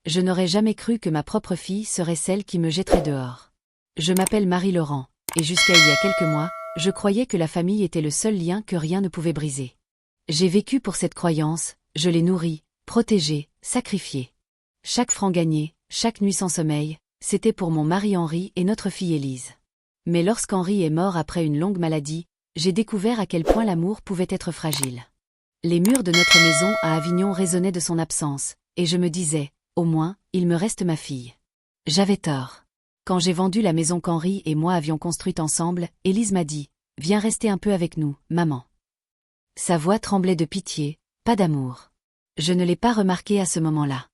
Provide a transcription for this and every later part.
Je n'aurais jamais cru que ma propre fille serait celle qui me jetterait dehors. Je m'appelle Marie-Laurent, et jusqu'à il y a quelques mois, je croyais que la famille était le seul lien que rien ne pouvait briser. J'ai vécu pour cette croyance, je l'ai nourrie, protégée, sacrifiée. Chaque franc gagné, chaque nuit sans sommeil, c'était pour mon mari Henri et notre fille Élise. Mais lorsqu'Henri est mort après une longue maladie, j'ai découvert à quel point l'amour pouvait être fragile. Les murs de notre maison à Avignon résonnaient de son absence, et je me disais, au moins, il me reste ma fille. J'avais tort. Quand j'ai vendu la maison qu'Henri et moi avions construite ensemble, Élise m'a dit, « Viens rester un peu avec nous, maman. » Sa voix tremblait de pitié, pas d'amour. Je ne l'ai pas remarqué à ce moment-là.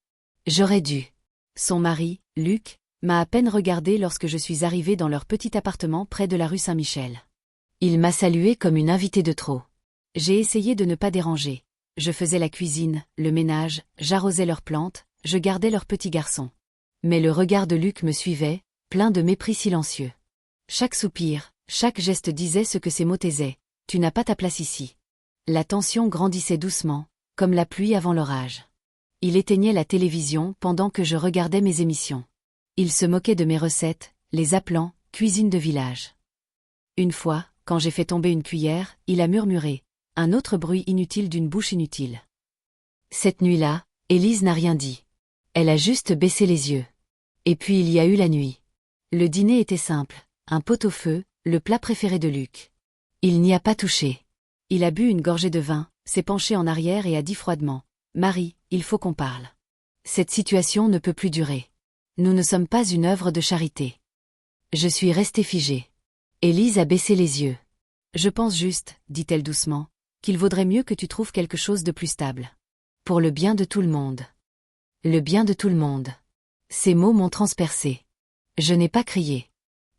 J'aurais dû. Son mari, Luc, m'a à peine regardé lorsque je suis arrivée dans leur petit appartement près de la rue Saint-Michel. Il m'a saluée comme une invitée de trop. J'ai essayé de ne pas déranger. Je faisais la cuisine, le ménage, j'arrosais leurs plantes, je gardais leur petit garçon. Mais le regard de Luc me suivait, plein de mépris silencieux. Chaque soupir, chaque geste disait ce que ces mots taisaient. Tu n'as pas ta place ici. La tension grandissait doucement, comme la pluie avant l'orage. Il éteignait la télévision pendant que je regardais mes émissions. Il se moquait de mes recettes, les appelant « cuisine de village ». Une fois, quand j'ai fait tomber une cuillère, il a murmuré, un autre bruit inutile d'une bouche inutile. Cette nuit-là, Élise n'a rien dit. Elle a juste baissé les yeux. Et puis il y a eu la nuit. Le dîner était simple, un pot-au-feu, le plat préféré de Luc. Il n'y a pas touché. Il a bu une gorgée de vin, s'est penché en arrière et a dit froidement, « Marie, il faut qu'on parle. Cette situation ne peut plus durer. Nous ne sommes pas une œuvre de charité. » Je suis restée figée. Élise a baissé les yeux. « Je pense juste, dit-elle doucement, qu'il vaudrait mieux que tu trouves quelque chose de plus stable. Pour le bien de tout le monde. » Le bien de tout le monde. Ces mots m'ont transpercée. Je n'ai pas crié.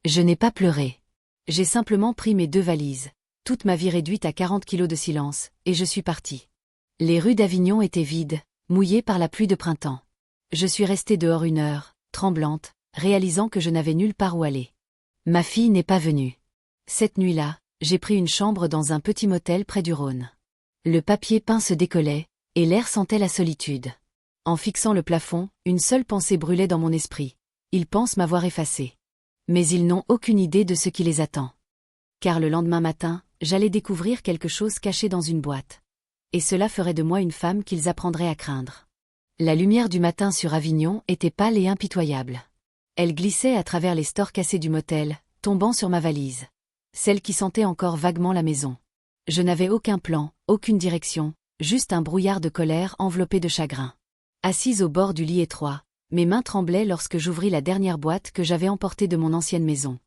Je n'ai pas pleuré. J'ai simplement pris mes 2 valises, toute ma vie réduite à 40 kilos de silence, et je suis partie. Les rues d'Avignon étaient vides, mouillées par la pluie de printemps. Je suis restée dehors 1 heure, tremblante, réalisant que je n'avais nulle part où aller. Ma fille n'est pas venue. Cette nuit-là, j'ai pris une chambre dans un petit motel près du Rhône. Le papier peint se décollait, et l'air sentait la solitude. En fixant le plafond, une seule pensée brûlait dans mon esprit. Ils pensent m'avoir effacée. Mais ils n'ont aucune idée de ce qui les attend. Car le lendemain matin, j'allais découvrir quelque chose caché dans une boîte. Et cela ferait de moi une femme qu'ils apprendraient à craindre. La lumière du matin sur Avignon était pâle et impitoyable. Elle glissait à travers les stores cassés du motel, tombant sur ma valise. Celle qui sentait encore vaguement la maison. Je n'avais aucun plan, aucune direction, juste un brouillard de colère enveloppé de chagrin. Assise au bord du lit étroit, mes mains tremblaient lorsque j'ouvris la dernière boîte que j'avais emportée de mon ancienne maison.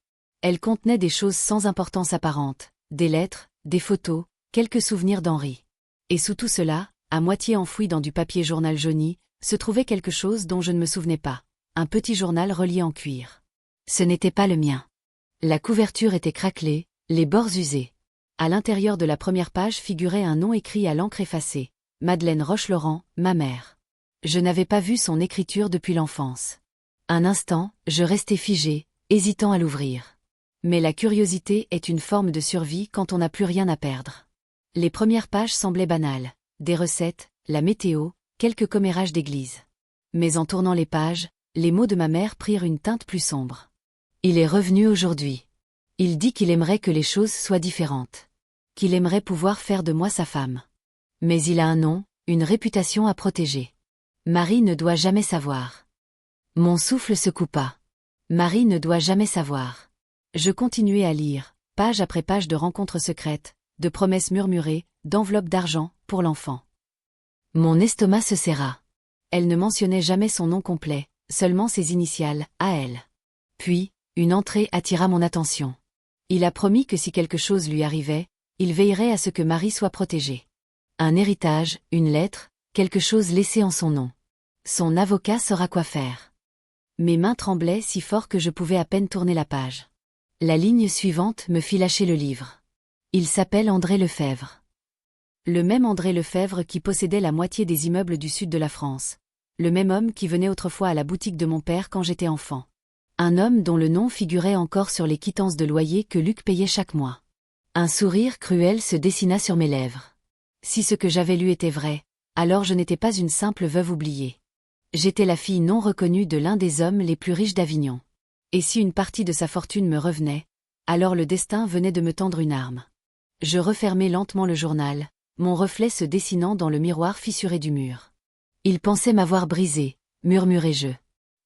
Elle contenait des choses sans importance apparente, des lettres, des photos, quelques souvenirs d'Henri. Et sous tout cela, à moitié enfoui dans du papier journal jauni, se trouvait quelque chose dont je ne me souvenais pas, un petit journal relié en cuir. Ce n'était pas le mien. La couverture était craquelée, les bords usés. À l'intérieur de la première page figurait un nom écrit à l'encre effacée, Madeleine Roche-Laurent, ma mère. Je n'avais pas vu son écriture depuis l'enfance. Un instant, je restais figée, hésitant à l'ouvrir. Mais la curiosité est une forme de survie quand on n'a plus rien à perdre. Les premières pages semblaient banales, des recettes, la météo, quelques commérages d'église. Mais en tournant les pages, les mots de ma mère prirent une teinte plus sombre. Il est revenu aujourd'hui. Il dit qu'il aimerait que les choses soient différentes. Qu'il aimerait pouvoir faire de moi sa femme. Mais il a un nom, une réputation à protéger. Marie ne doit jamais savoir. Mon souffle se coupa. Marie ne doit jamais savoir. Je continuai à lire, page après page de rencontres secrètes, de promesses murmurées, d'enveloppes d'argent, pour l'enfant. Mon estomac se serra. Elle ne mentionnait jamais son nom complet, seulement ses initiales, à elle. Puis, une entrée attira mon attention. Il a promis que si quelque chose lui arrivait, il veillerait à ce que Marie soit protégée. Un héritage, une lettre, quelque chose laissé en son nom. Son avocat saura quoi faire. Mes mains tremblaient si fort que je pouvais à peine tourner la page. La ligne suivante me fit lâcher le livre. Il s'appelle André Lefebvre. Le même André Lefebvre qui possédait la moitié des immeubles du sud de la France. Le même homme qui venait autrefois à la boutique de mon père quand j'étais enfant. Un homme dont le nom figurait encore sur les quittances de loyer que Luc payait chaque mois. Un sourire cruel se dessina sur mes lèvres. Si ce que j'avais lu était vrai, alors je n'étais pas une simple veuve oubliée. J'étais la fille non reconnue de l'un des hommes les plus riches d'Avignon. Et si une partie de sa fortune me revenait, alors le destin venait de me tendre une arme. Je refermai lentement le journal, mon reflet se dessinant dans le miroir fissuré du mur. Il pensait m'avoir brisé, murmurai-je.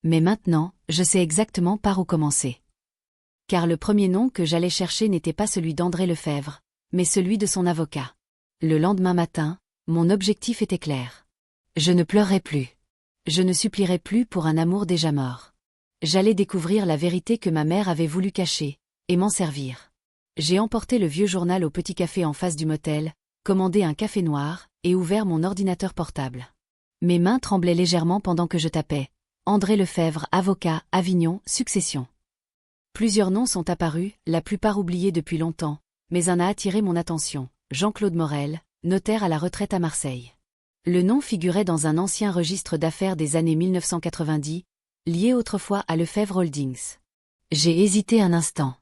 Mais maintenant, je sais exactement par où commencer. Car le premier nom que j'allais chercher n'était pas celui d'André Lefebvre, mais celui de son avocat. Le lendemain matin, mon objectif était clair. Je ne pleurerai plus. Je ne supplierai plus pour un amour déjà mort. J'allais découvrir la vérité que ma mère avait voulu cacher, et m'en servir. J'ai emporté le vieux journal au petit café en face du motel, commandé un café noir, et ouvert mon ordinateur portable. Mes mains tremblaient légèrement pendant que je tapais. André Lefebvre, avocat, Avignon, succession. Plusieurs noms sont apparus, la plupart oubliés depuis longtemps, mais un a attiré mon attention, Jean-Claude Morel, notaire à la retraite à Marseille. Le nom figurait dans un ancien registre d'affaires des années 1990, lié autrefois à Lefebvre Holdings. J'ai hésité un instant.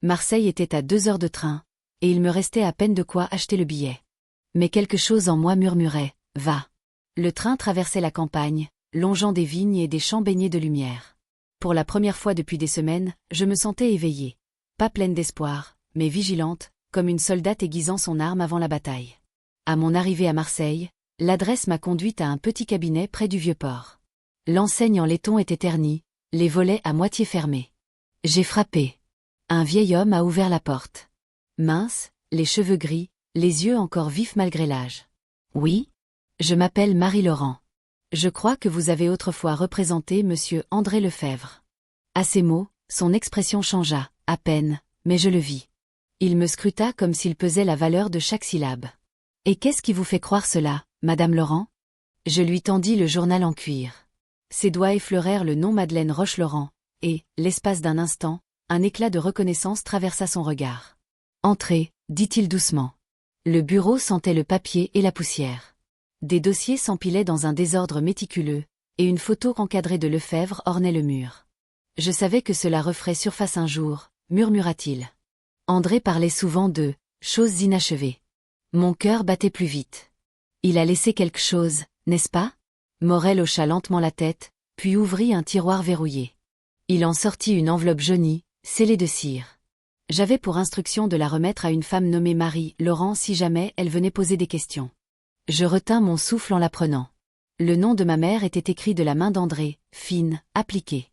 Marseille était à 2 heures de train, et il me restait à peine de quoi acheter le billet. Mais quelque chose en moi murmurait, va. Le train traversait la campagne, longeant des vignes et des champs baignés de lumière. Pour la première fois depuis des semaines, je me sentais éveillée. Pas pleine d'espoir, mais vigilante, comme une soldate aiguisant son arme avant la bataille. À mon arrivée à Marseille, l'adresse m'a conduite à un petit cabinet près du Vieux-Port. L'enseigne en laiton était ternie, les volets à moitié fermés. J'ai frappé. Un vieil homme a ouvert la porte. Mince, les cheveux gris, les yeux encore vifs malgré l'âge. Oui? Je m'appelle Marie-Laurent. Je crois que vous avez autrefois représenté monsieur André Lefebvre. À ces mots, son expression changea, à peine, mais je le vis. Il me scruta comme s'il pesait la valeur de chaque syllabe. Et qu'est-ce qui vous fait croire cela, madame Laurent? Je lui tendis le journal en cuir. Ses doigts effleurèrent le nom Madeleine Roche-Laurent, et, l'espace d'un instant, un éclat de reconnaissance traversa son regard. Entrez, dit-il doucement. Le bureau sentait le papier et la poussière. Des dossiers s'empilaient dans un désordre méticuleux, et une photo encadrée de Lefebvre ornait le mur. Je savais que cela referait surface un jour, murmura-t-il. André parlait souvent de « choses inachevées ». Mon cœur battait plus vite. Il a laissé quelque chose, n'est-ce pas? Morel hocha lentement la tête, puis ouvrit un tiroir verrouillé. Il en sortit une enveloppe jaunie, scellée de cire. J'avais pour instruction de la remettre à une femme nommée Marie-Laurent si jamais elle venait poser des questions. Je retins mon souffle en la prenant. Le nom de ma mère était écrit de la main d'André, fine, appliquée.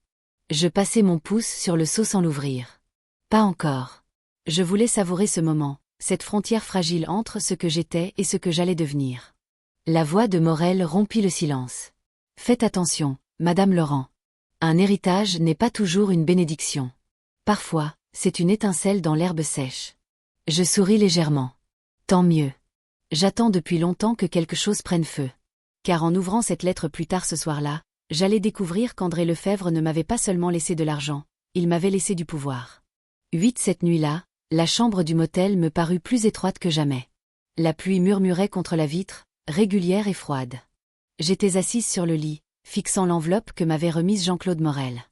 Je passai mon pouce sur le sceau sans l'ouvrir. Pas encore. Je voulais savourer ce moment, cette frontière fragile entre ce que j'étais et ce que j'allais devenir. La voix de Morel rompit le silence. Faites attention, madame Laurent. Un héritage n'est pas toujours une bénédiction. Parfois, c'est une étincelle dans l'herbe sèche. Je souris légèrement. Tant mieux. J'attends depuis longtemps que quelque chose prenne feu. Car en ouvrant cette lettre plus tard ce soir-là, j'allais découvrir qu'André Lefebvre ne m'avait pas seulement laissé de l'argent, il m'avait laissé du pouvoir. Cette nuit-là, la chambre du motel me parut plus étroite que jamais. La pluie murmurait contre la vitre, régulière et froide. J'étais assise sur le lit, fixant l'enveloppe que m'avait remise Jean-Claude Morel.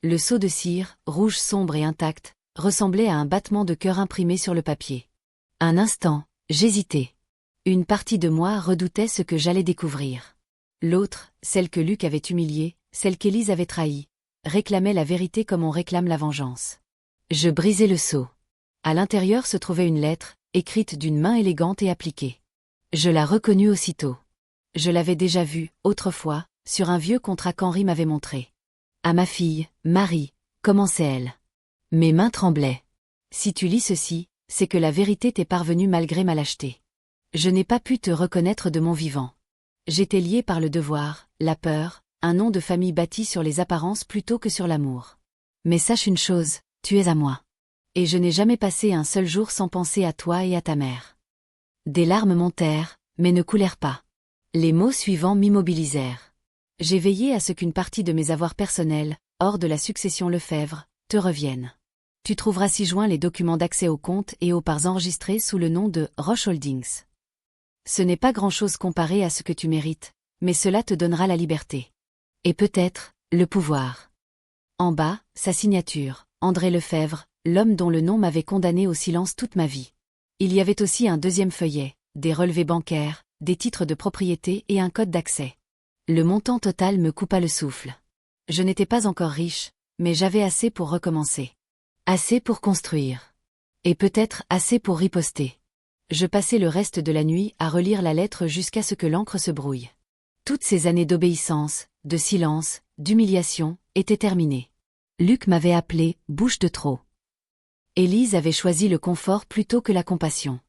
Le seau de cire, rouge sombre et intact, ressemblait à un battement de cœur imprimé sur le papier. Un instant, j'hésitais. Une partie de moi redoutait ce que j'allais découvrir. L'autre, celle que Luc avait humiliée, celle qu'Élise avait trahie, réclamait la vérité comme on réclame la vengeance. Je brisai le seau. À l'intérieur se trouvait une lettre, écrite d'une main élégante et appliquée. Je la reconnus aussitôt. Je l'avais déjà vue, autrefois, sur un vieux contrat qu'Henri m'avait montré. À ma fille, Marie, commençait-elle. Mes mains tremblaient. Si tu lis ceci, c'est que la vérité t'est parvenue malgré ma lâcheté. Je n'ai pas pu te reconnaître de mon vivant. J'étais lié par le devoir, la peur, un nom de famille bâti sur les apparences plutôt que sur l'amour. Mais sache une chose, tu es à moi. Et je n'ai jamais passé un seul jour sans penser à toi et à ta mère. Des larmes montèrent, mais ne coulèrent pas. Les mots suivants m'immobilisèrent. J'ai veillé à ce qu'une partie de mes avoirs personnels, hors de la succession Lefebvre, te revienne. Tu trouveras ci-joint les documents d'accès aux comptes et aux parts enregistrés sous le nom de Roche Holdings. Ce n'est pas grand-chose comparé à ce que tu mérites, mais cela te donnera la liberté. Et peut-être, le pouvoir. En bas, sa signature, André Lefebvre, l'homme dont le nom m'avait condamné au silence toute ma vie. Il y avait aussi un deuxième feuillet, des relevés bancaires, des titres de propriété et un code d'accès. Le montant total me coupa le souffle. Je n'étais pas encore riche, mais j'avais assez pour recommencer. Assez pour construire. Et peut-être assez pour riposter. Je passai le reste de la nuit à relire la lettre jusqu'à ce que l'encre se brouille. Toutes ces années d'obéissance, de silence, d'humiliation, étaient terminées. Luc m'avait appelé « bouche de trop ». Élise avait choisi le confort plutôt que la compassion.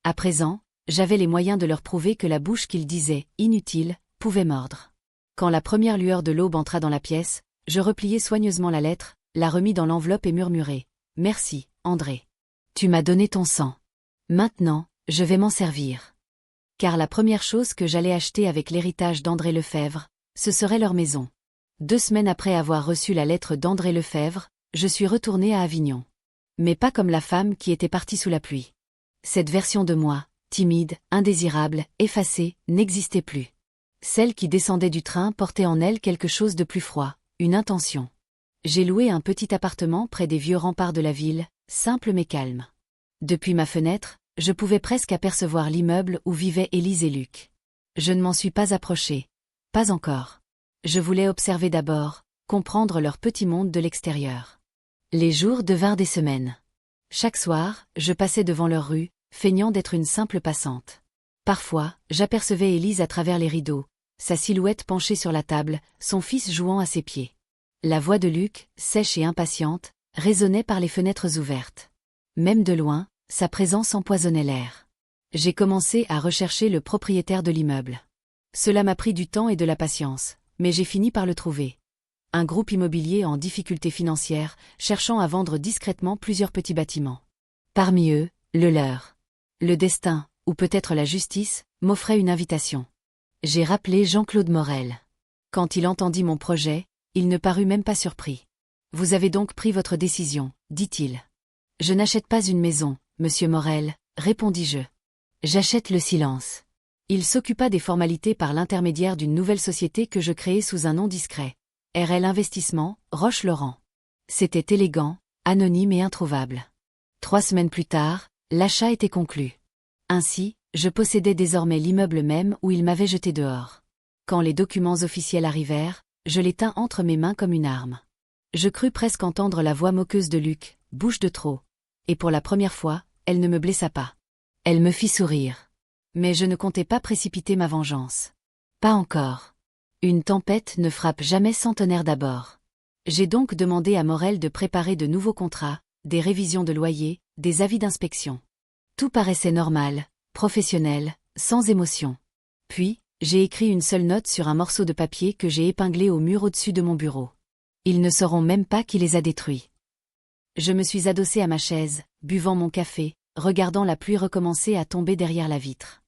À présent, j'avais les moyens de leur prouver que la bouche qu'ils disaient « inutile » pouvait mordre. Quand la première lueur de l'aube entra dans la pièce, je repliai soigneusement la lettre, la remis dans l'enveloppe et murmurai « Merci, André. Tu m'as donné ton sang. Maintenant, je vais m'en servir. » Car la première chose que j'allais acheter avec l'héritage d'André Lefebvre, ce serait leur maison. 2 semaines après avoir reçu la lettre d'André Lefebvre, je suis retournée à Avignon. Mais pas comme la femme qui était partie sous la pluie. Cette version de moi, timide, indésirable, effacée, n'existait plus. Celle qui descendait du train portait en elle quelque chose de plus froid, une intention. J'ai loué un petit appartement près des vieux remparts de la ville, simple mais calme. Depuis ma fenêtre, je pouvais presque apercevoir l'immeuble où vivaient Élise et Luc. Je ne m'en suis pas approchée. Pas encore. Je voulais observer d'abord, comprendre leur petit monde de l'extérieur. Les jours devinrent des semaines. Chaque soir, je passais devant leur rue, feignant d'être une simple passante. Parfois, j'apercevais Élise à travers les rideaux, sa silhouette penchée sur la table, son fils jouant à ses pieds. La voix de Luc, sèche et impatiente, résonnait par les fenêtres ouvertes. Même de loin, sa présence empoisonnait l'air. J'ai commencé à rechercher le propriétaire de l'immeuble. Cela m'a pris du temps et de la patience, mais j'ai fini par le trouver. Un groupe immobilier en difficulté financière, cherchant à vendre discrètement plusieurs petits bâtiments. Parmi eux, le leur. Le destin, ou peut-être la justice, m'offrait une invitation. J'ai rappelé Jean-Claude Morel. Quand il entendit mon projet, il ne parut même pas surpris. « Vous avez donc pris votre décision, dit-il. »« Je n'achète pas une maison, monsieur Morel, répondis-je. J'achète le silence. » Il s'occupa des formalités par l'intermédiaire d'une nouvelle société que je créai sous un nom discret. RL Investissement, Roche-Laurent. C'était élégant, anonyme et introuvable. 3 semaines plus tard, l'achat était conclu. Ainsi, je possédais désormais l'immeuble même où il m'avait jeté dehors. Quand les documents officiels arrivèrent, je les tins entre mes mains comme une arme. Je crus presque entendre la voix moqueuse de Luc, « bouche de trop ». Et pour la première fois, elle ne me blessa pas. Elle me fit sourire. Mais je ne comptais pas précipiter ma vengeance. Pas encore. Une tempête ne frappe jamais sans tonnerre d'abord. J'ai donc demandé à Morel de préparer de nouveaux contrats, des révisions de loyer, des avis d'inspection. Tout paraissait normal, professionnel, sans émotion. Puis, j'ai écrit une seule note sur un morceau de papier que j'ai épinglé au mur au-dessus de mon bureau. Ils ne sauront même pas qui les a détruits. Je me suis adossée à ma chaise, buvant mon café, regardant la pluie recommencer à tomber derrière la vitre.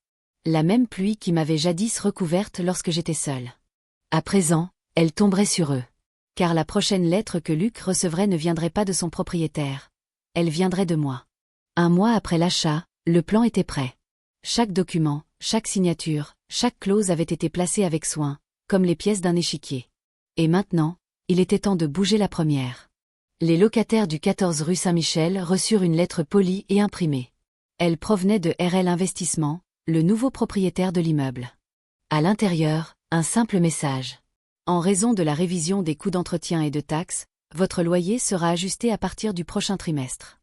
La même pluie qui m'avait jadis recouverte lorsque j'étais seule. À présent, elle tomberait sur eux. Car la prochaine lettre que Luc recevrait ne viendrait pas de son propriétaire. Elle viendrait de moi. 1 mois après l'achat, le plan était prêt. Chaque document, chaque signature, chaque clause avait été placée avec soin, comme les pièces d'un échiquier. Et maintenant, il était temps de bouger la première. Les locataires du 14 rue Saint-Michel reçurent une lettre polie et imprimée. Elle provenait de RL Investissement, le nouveau propriétaire de l'immeuble. À l'intérieur, un simple message. En raison de la révision des coûts d'entretien et de taxes, votre loyer sera ajusté à partir du prochain trimestre.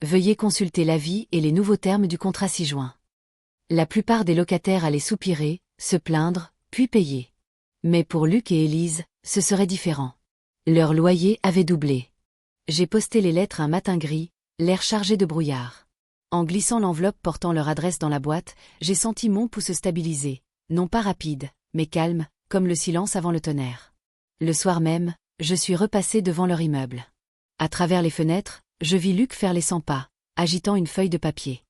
Veuillez consulter l'avis et les nouveaux termes du contrat ci-joint. La plupart des locataires allaient soupirer, se plaindre, puis payer. Mais pour Luc et Élise, ce serait différent. Leur loyer avait doublé. J'ai posté les lettres un matin gris, l'air chargé de brouillard. En glissant l'enveloppe portant leur adresse dans la boîte, j'ai senti mon pouls se stabiliser, non pas rapide, mais calme, comme le silence avant le tonnerre. Le soir même, je suis repassée devant leur immeuble. À travers les fenêtres, je vis Luc faire les 100 pas, agitant une feuille de papier.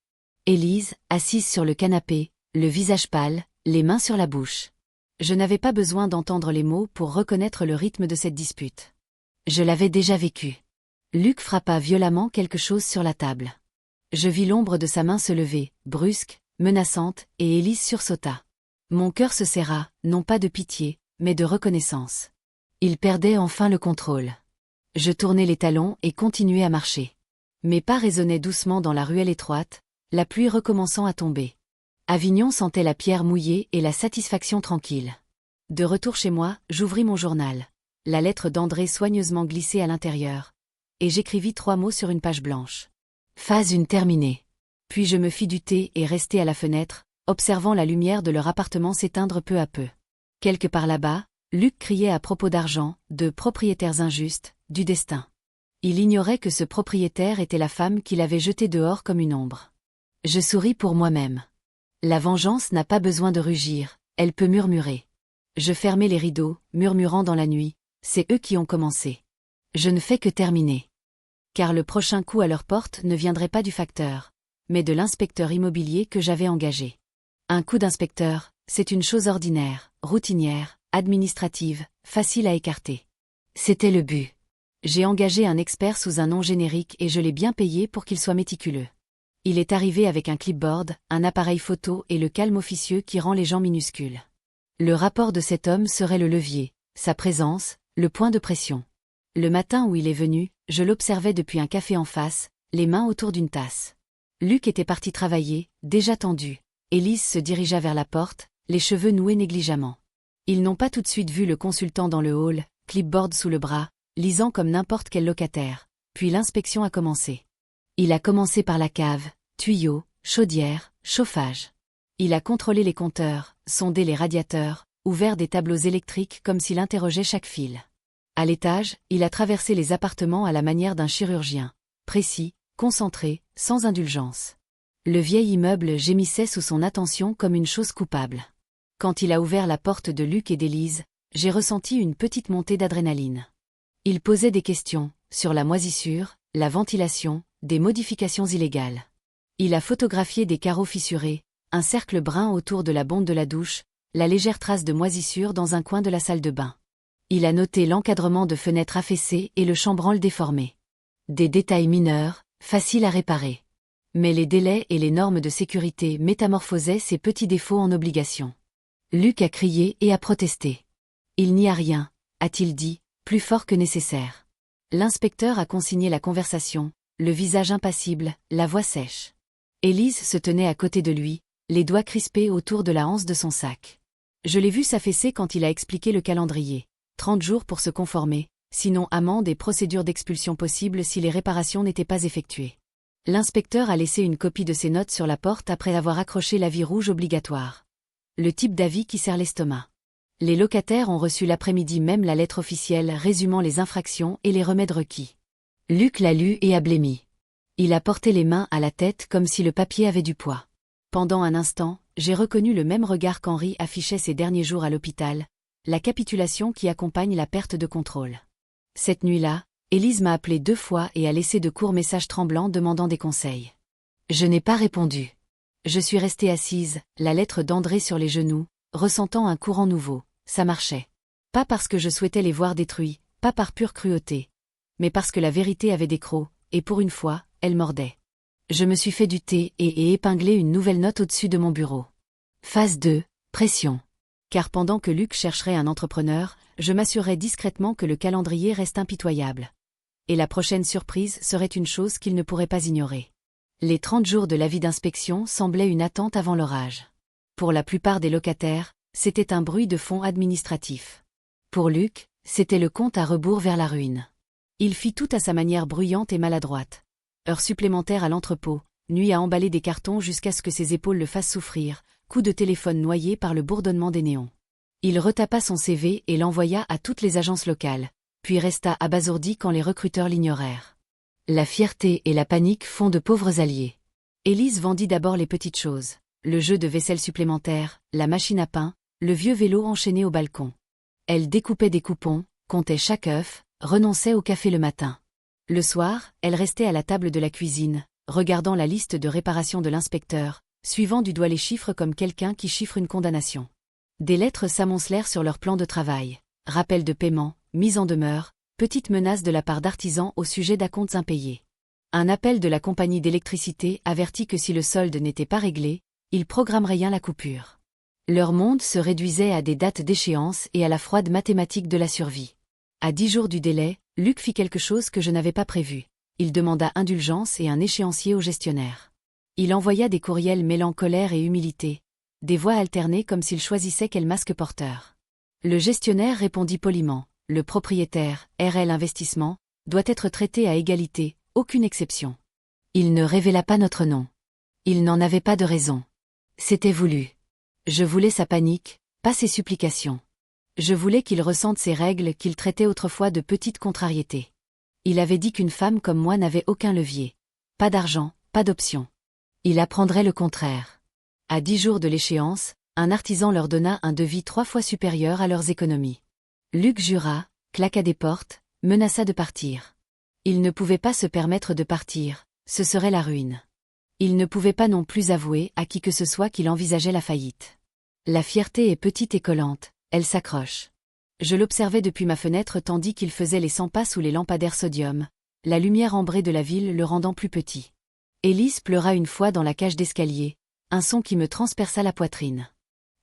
Élise, assise sur le canapé, le visage pâle, les mains sur la bouche. Je n'avais pas besoin d'entendre les mots pour reconnaître le rythme de cette dispute. Je l'avais déjà vécu. Luc frappa violemment quelque chose sur la table. Je vis l'ombre de sa main se lever, brusque, menaçante, et Élise sursauta. Mon cœur se serra, non pas de pitié, mais de reconnaissance. Il perdait enfin le contrôle. Je tournai les talons et continuai à marcher. Mes pas résonnaient doucement dans la ruelle étroite, la pluie recommençant à tomber. Avignon sentait la pierre mouillée et la satisfaction tranquille. De retour chez moi, j'ouvris mon journal. La lettre d'André soigneusement glissée à l'intérieur. Et j'écrivis 3 mots sur une page blanche. Phase 1 terminée. Puis je me fis du thé et restai à la fenêtre, observant la lumière de leur appartement s'éteindre peu à peu. Quelque part là-bas, Luc criait à propos d'argent, de propriétaires injustes, du destin. Il ignorait que ce propriétaire était la femme qu'il avait jetée dehors comme une ombre. Je souris pour moi-même. La vengeance n'a pas besoin de rugir, elle peut murmurer. Je fermai les rideaux, murmurant dans la nuit, c'est eux qui ont commencé. Je ne fais que terminer. Car le prochain coup à leur porte ne viendrait pas du facteur, mais de l'inspecteur immobilier que j'avais engagé. Un coup d'inspecteur, c'est une chose ordinaire, routinière, administrative, facile à écarter. C'était le but. J'ai engagé un expert sous un nom générique et je l'ai bien payé pour qu'il soit méticuleux. Il est arrivé avec un clipboard, un appareil photo et le calme officieux qui rend les gens minuscules. Le rapport de cet homme serait le levier, sa présence, le point de pression. Le matin où il est venu, je l'observais depuis un café en face, les mains autour d'une tasse. Luc était parti travailler, déjà tendu. Élise se dirigea vers la porte, les cheveux noués négligemment. Ils n'ont pas tout de suite vu le consultant dans le hall, clipboard sous le bras, lisant comme n'importe quel locataire. Puis l'inspection a commencé. Il a commencé par la cave, tuyaux, chaudière, chauffage. Il a contrôlé les compteurs, sondé les radiateurs, ouvert des tableaux électriques comme s'il interrogeait chaque fil. À l'étage, il a traversé les appartements à la manière d'un chirurgien. Précis, concentré, sans indulgence. Le vieil immeuble gémissait sous son attention comme une chose coupable. Quand il a ouvert la porte de Luc et d'Élise, j'ai ressenti une petite montée d'adrénaline. Il posait des questions, sur la moisissure, la ventilation, des modifications illégales. Il a photographié des carreaux fissurés, un cercle brun autour de la bonde de la douche, la légère trace de moisissure dans un coin de la salle de bain. Il a noté l'encadrement de fenêtres affaissées et le chambranle déformé. Des détails mineurs, faciles à réparer. Mais les délais et les normes de sécurité métamorphosaient ces petits défauts en obligations. Luc a crié et a protesté. Il n'y a rien, a-t-il dit, plus fort que nécessaire. L'inspecteur a consigné la conversation, le visage impassible, la voix sèche. Élise se tenait à côté de lui, les doigts crispés autour de la anse de son sac. Je l'ai vu s'affaisser quand il a expliqué le calendrier. 30 jours pour se conformer, sinon amende et procédure d'expulsion possible si les réparations n'étaient pas effectuées. L'inspecteur a laissé une copie de ses notes sur la porte après avoir accroché l'avis rouge obligatoire. Le type d'avis qui serre l'estomac. Les locataires ont reçu l'après-midi même la lettre officielle résumant les infractions et les remèdes requis. Luc l'a lu et a blêmi. Il a porté les mains à la tête comme si le papier avait du poids. Pendant un instant, j'ai reconnu le même regard qu'Henri affichait ces derniers jours à l'hôpital, la capitulation qui accompagne la perte de contrôle. Cette nuit-là, Élise m'a appelé 2 fois et a laissé de courts messages tremblants demandant des conseils. Je n'ai pas répondu. Je suis restée assise, la lettre d'André sur les genoux, ressentant un courant nouveau. Ça marchait. Pas parce que je souhaitais les voir détruits, pas par pure cruauté. Mais parce que la vérité avait des crocs, et pour une fois, elle mordait. Je me suis fait du thé et ai épinglé une nouvelle note au-dessus de mon bureau. Phase 2, pression. Car pendant que Luc chercherait un entrepreneur, je m'assurerais discrètement que le calendrier reste impitoyable. Et la prochaine surprise serait une chose qu'il ne pourrait pas ignorer. Les 30 jours de l'avis d'inspection semblaient une attente avant l'orage. Pour la plupart des locataires, c'était un bruit de fond administratif. Pour Luc, c'était le compte à rebours vers la ruine. Il fit tout à sa manière bruyante et maladroite. Heures supplémentaires à l'entrepôt, nuit à emballer des cartons jusqu'à ce que ses épaules le fassent souffrir, coups de téléphone noyés par le bourdonnement des néons. Il retapa son CV et l'envoya à toutes les agences locales, puis resta abasourdi quand les recruteurs l'ignorèrent. La fierté et la panique font de pauvres alliés. Élise vendit d'abord les petites choses, le jeu de vaisselle supplémentaire, la machine à pain, le vieux vélo enchaîné au balcon. Elle découpait des coupons, comptait chaque œuf, renonçait au café le matin. Le soir, elle restait à la table de la cuisine, regardant la liste de réparation de l'inspecteur, suivant du doigt les chiffres comme quelqu'un qui chiffre une condamnation. Des lettres s'amoncelèrent sur leur plan de travail. Rappel de paiement, mise en demeure, petites menaces de la part d'artisans au sujet d'acomptes impayés. Un appel de la compagnie d'électricité avertit que si le solde n'était pas réglé, ils programmeraient la coupure. Leur monde se réduisait à des dates d'échéance et à la froide mathématique de la survie. À 10 jours du délai, Luc fit quelque chose que je n'avais pas prévu. Il demanda indulgence et un échéancier au gestionnaire. Il envoya des courriels mêlant colère et humilité, des voix alternées comme s'il choisissait quel masque porteur. Le gestionnaire répondit poliment. Le propriétaire, RL Investissement, doit être traité à égalité, aucune exception. Il ne révéla pas notre nom. Il n'en avait pas de raison. C'était voulu. Je voulais sa panique, pas ses supplications. Je voulais qu'il ressente ces règles qu'il traitait autrefois de petites contrariétés. Il avait dit qu'une femme comme moi n'avait aucun levier. Pas d'argent, pas d'option. Il apprendrait le contraire. À 10 jours de l'échéance, un artisan leur donna un devis 3 fois supérieur à leurs économies. Luc jura, claqua des portes, menaça de partir. Il ne pouvait pas se permettre de partir, ce serait la ruine. Il ne pouvait pas non plus avouer à qui que ce soit qu'il envisageait la faillite. La fierté est petite et collante, elle s'accroche. Je l'observais depuis ma fenêtre tandis qu'il faisait les 100 pas sous les lampadaires sodium, la lumière ambrée de la ville le rendant plus petit. Élise pleura une fois dans la cage d'escalier, un son qui me transperça la poitrine.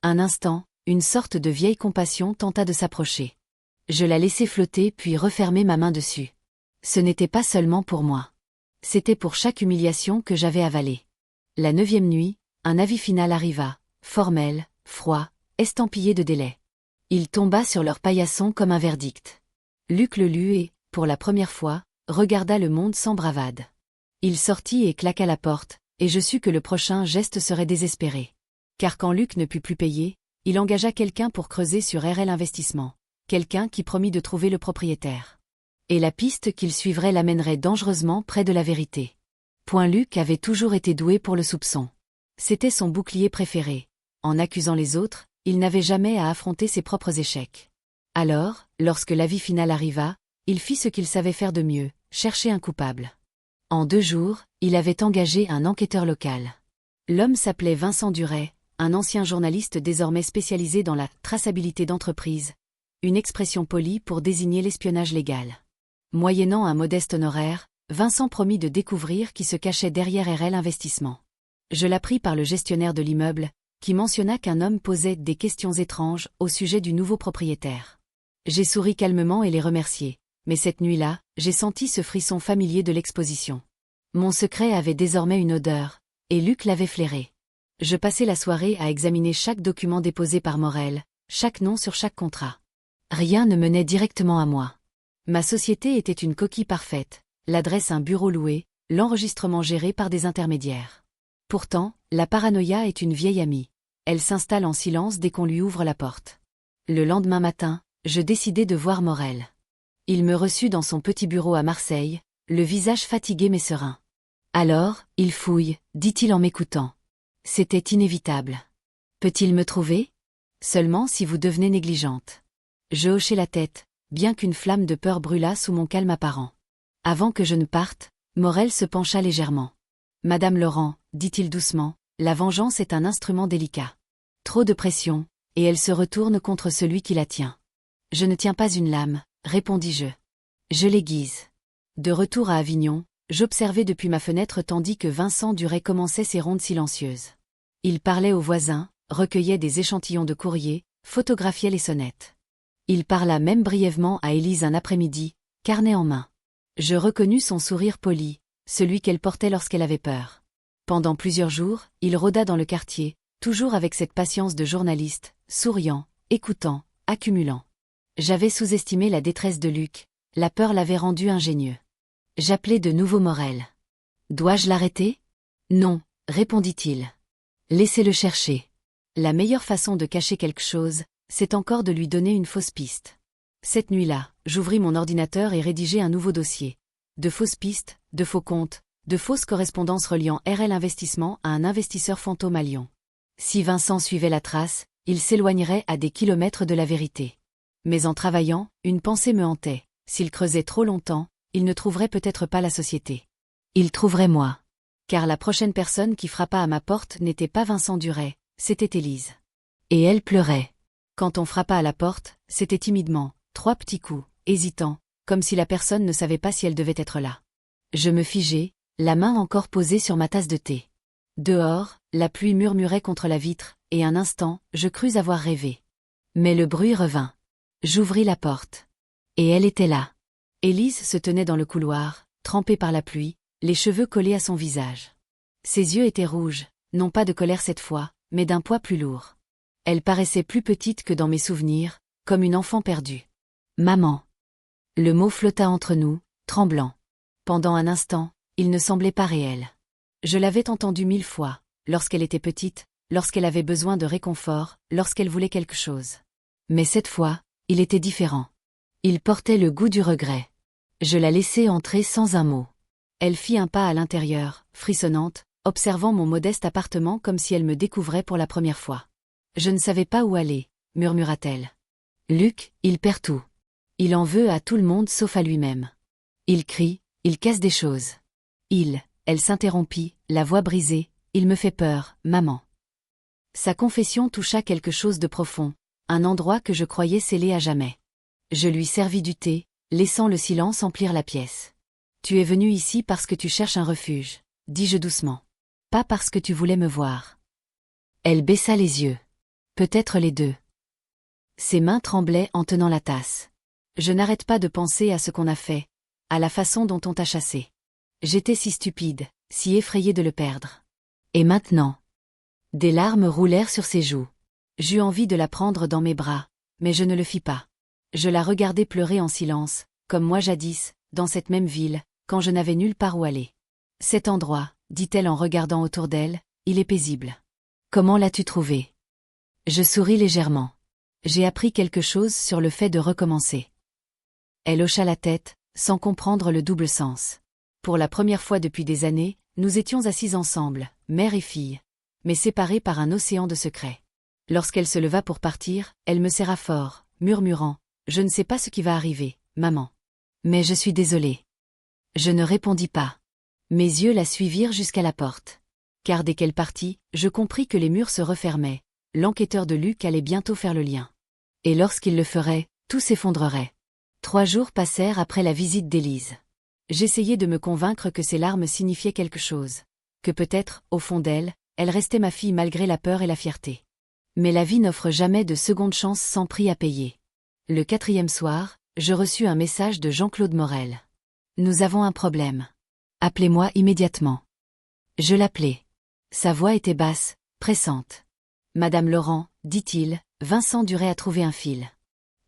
Un instant, une sorte de vieille compassion tenta de s'approcher. Je la laissai flotter puis refermai ma main dessus. Ce n'était pas seulement pour moi. C'était pour chaque humiliation que j'avais avalée. La 9e nuit, un avis final arriva, formel, froid, estampillé de délai. Il tomba sur leur paillasson comme un verdict. Luc le lut et, pour la première fois, regarda le monde sans bravade. Il sortit et claqua la porte, et je sus que le prochain geste serait désespéré. Car quand Luc ne put plus payer, il engagea quelqu'un pour creuser sur RL Investissement. Quelqu'un qui promit de trouver le propriétaire. Et la piste qu'il suivrait l'amènerait dangereusement près de la vérité. Luc avait toujours été doué pour le soupçon. C'était son bouclier préféré. En accusant les autres, il n'avait jamais à affronter ses propres échecs. Alors, lorsque l'avis final arriva, il fit ce qu'il savait faire de mieux, chercher un coupable. En 2 jours, il avait engagé un enquêteur local. L'homme s'appelait Vincent Duret, un ancien journaliste désormais spécialisé dans la traçabilité d'entreprise, une expression polie pour désigner l'espionnage légal. Moyennant un modeste honoraire, Vincent promit de découvrir qui se cachait derrière RL Investissement. Je l'appris par le gestionnaire de l'immeuble, qui mentionna qu'un homme posait des questions étranges au sujet du nouveau propriétaire. J'ai souri calmement et les remercié, mais cette nuit-là, j'ai senti ce frisson familier de l'exposition. Mon secret avait désormais une odeur, et Luc l'avait flairé. Je passai la soirée à examiner chaque document déposé par Morel, chaque nom sur chaque contrat. Rien ne menait directement à moi. Ma société était une coquille parfaite, l'adresse un bureau loué, l'enregistrement géré par des intermédiaires. Pourtant, la paranoïa est une vieille amie. Elle s'installe en silence dès qu'on lui ouvre la porte. Le lendemain matin, je décidai de voir Morel. Il me reçut dans son petit bureau à Marseille, le visage fatigué mais serein. Alors, il fouille, dit-il en m'écoutant. C'était inévitable. Peut-il me trouver? Seulement si vous devenez négligente. Je hochai la tête, bien qu'une flamme de peur brûlât sous mon calme apparent. Avant que je ne parte, Morel se pencha légèrement. Madame Laurent, dit-il doucement, la vengeance est un instrument délicat. Trop de pression, et elle se retourne contre celui qui la tient. Je ne tiens pas une lame, répondis-je. Je l'aiguise. De retour à Avignon, j'observais depuis ma fenêtre tandis que Vincent Duret commençait ses rondes silencieuses. Il parlait aux voisins, recueillait des échantillons de courrier, photographiait les sonnettes. Il parla même brièvement à Élise un après-midi, carnet en main. Je reconnus son sourire poli, celui qu'elle portait lorsqu'elle avait peur. Pendant plusieurs jours, il rôda dans le quartier, toujours avec cette patience de journaliste, souriant, écoutant, accumulant. J'avais sous-estimé la détresse de Luc, la peur l'avait rendu ingénieux. J'appelai de nouveau Morel. « Dois-je l'arrêter ? » ?»« Non, répondit-il. Laissez-le chercher. La meilleure façon de cacher quelque chose, c'est encore de lui donner une fausse piste. Cette nuit-là, j'ouvris mon ordinateur et rédigeai un nouveau dossier. De fausses pistes, de faux comptes, de fausses correspondances reliant RL Investissement à un investisseur fantôme à Lyon. Si Vincent suivait la trace, il s'éloignerait à des kilomètres de la vérité. Mais en travaillant, une pensée me hantait. S'il creusait trop longtemps, il ne trouverait peut-être pas la société. Il trouverait moi. Car la prochaine personne qui frappa à ma porte n'était pas Vincent Duret, c'était Élise. Et elle pleurait. Quand on frappa à la porte, c'était timidement, 3 petits coups, hésitants, comme si la personne ne savait pas si elle devait être là. Je me figeai, la main encore posée sur ma tasse de thé. Dehors, la pluie murmurait contre la vitre, et un instant, je crus avoir rêvé. Mais le bruit revint. J'ouvris la porte. Et elle était là. Élise se tenait dans le couloir, trempée par la pluie, les cheveux collés à son visage. Ses yeux étaient rouges, non pas de colère cette fois, mais d'un poids plus lourd. Elle paraissait plus petite que dans mes souvenirs, comme une enfant perdue. Maman. Le mot flotta entre nous, tremblant. Pendant un instant, il ne semblait pas réel. Je l'avais entendu 1000 fois, lorsqu'elle était petite, lorsqu'elle avait besoin de réconfort, lorsqu'elle voulait quelque chose. Mais cette fois, il était différent. Il portait le goût du regret. Je la laissai entrer sans un mot. Elle fit un pas à l'intérieur, frissonnante, observant mon modeste appartement comme si elle me découvrait pour la première fois. Je ne savais pas où aller, murmura-t-elle. Luc, il perd tout. Il en veut à tout le monde sauf à lui-même. Il crie, il casse des choses. Elle s'interrompit, la voix brisée, il me fait peur, maman. Sa confession toucha quelque chose de profond, un endroit que je croyais scellé à jamais. Je lui servis du thé, laissant le silence emplir la pièce. Tu es venu ici parce que tu cherches un refuge, dis-je doucement. Pas parce que tu voulais me voir. Elle baissa les yeux. Peut-être les deux. Ses mains tremblaient en tenant la tasse. Je n'arrête pas de penser à ce qu'on a fait, à la façon dont on t'a chassé. J'étais si stupide, si effrayée de le perdre. Et maintenant? Des larmes roulèrent sur ses joues. J'eus envie de la prendre dans mes bras, mais je ne le fis pas. Je la regardai pleurer en silence, comme moi jadis, dans cette même ville, quand je n'avais nulle part où aller. Cet endroit, dit-elle en regardant autour d'elle, il est paisible. Comment l'as-tu trouvé? Je souris légèrement. J'ai appris quelque chose sur le fait de recommencer. Elle hocha la tête, sans comprendre le double sens. Pour la première fois depuis des années, nous étions assises ensemble, mère et fille, mais séparées par un océan de secrets. Lorsqu'elle se leva pour partir, elle me serra fort, murmurant « Je ne sais pas ce qui va arriver, maman. Mais je suis désolée. » Je ne répondis pas. Mes yeux la suivirent jusqu'à la porte. Car dès qu'elle partit, je compris que les murs se refermaient. L'enquêteur de Luc allait bientôt faire le lien. Et lorsqu'il le ferait, tout s'effondrerait. 3 jours passèrent après la visite d'Élise. J'essayais de me convaincre que ces larmes signifiaient quelque chose. Que peut-être, au fond d'elle, elle restait ma fille malgré la peur et la fierté. Mais la vie n'offre jamais de seconde chance sans prix à payer. Le 4e soir, je reçus un message de Jean-Claude Morel. Nous avons un problème. Appelez-moi immédiatement. Je l'appelai. Sa voix était basse, pressante. Madame Laurent, dit-il, Vincent Duret a trouvé un fil.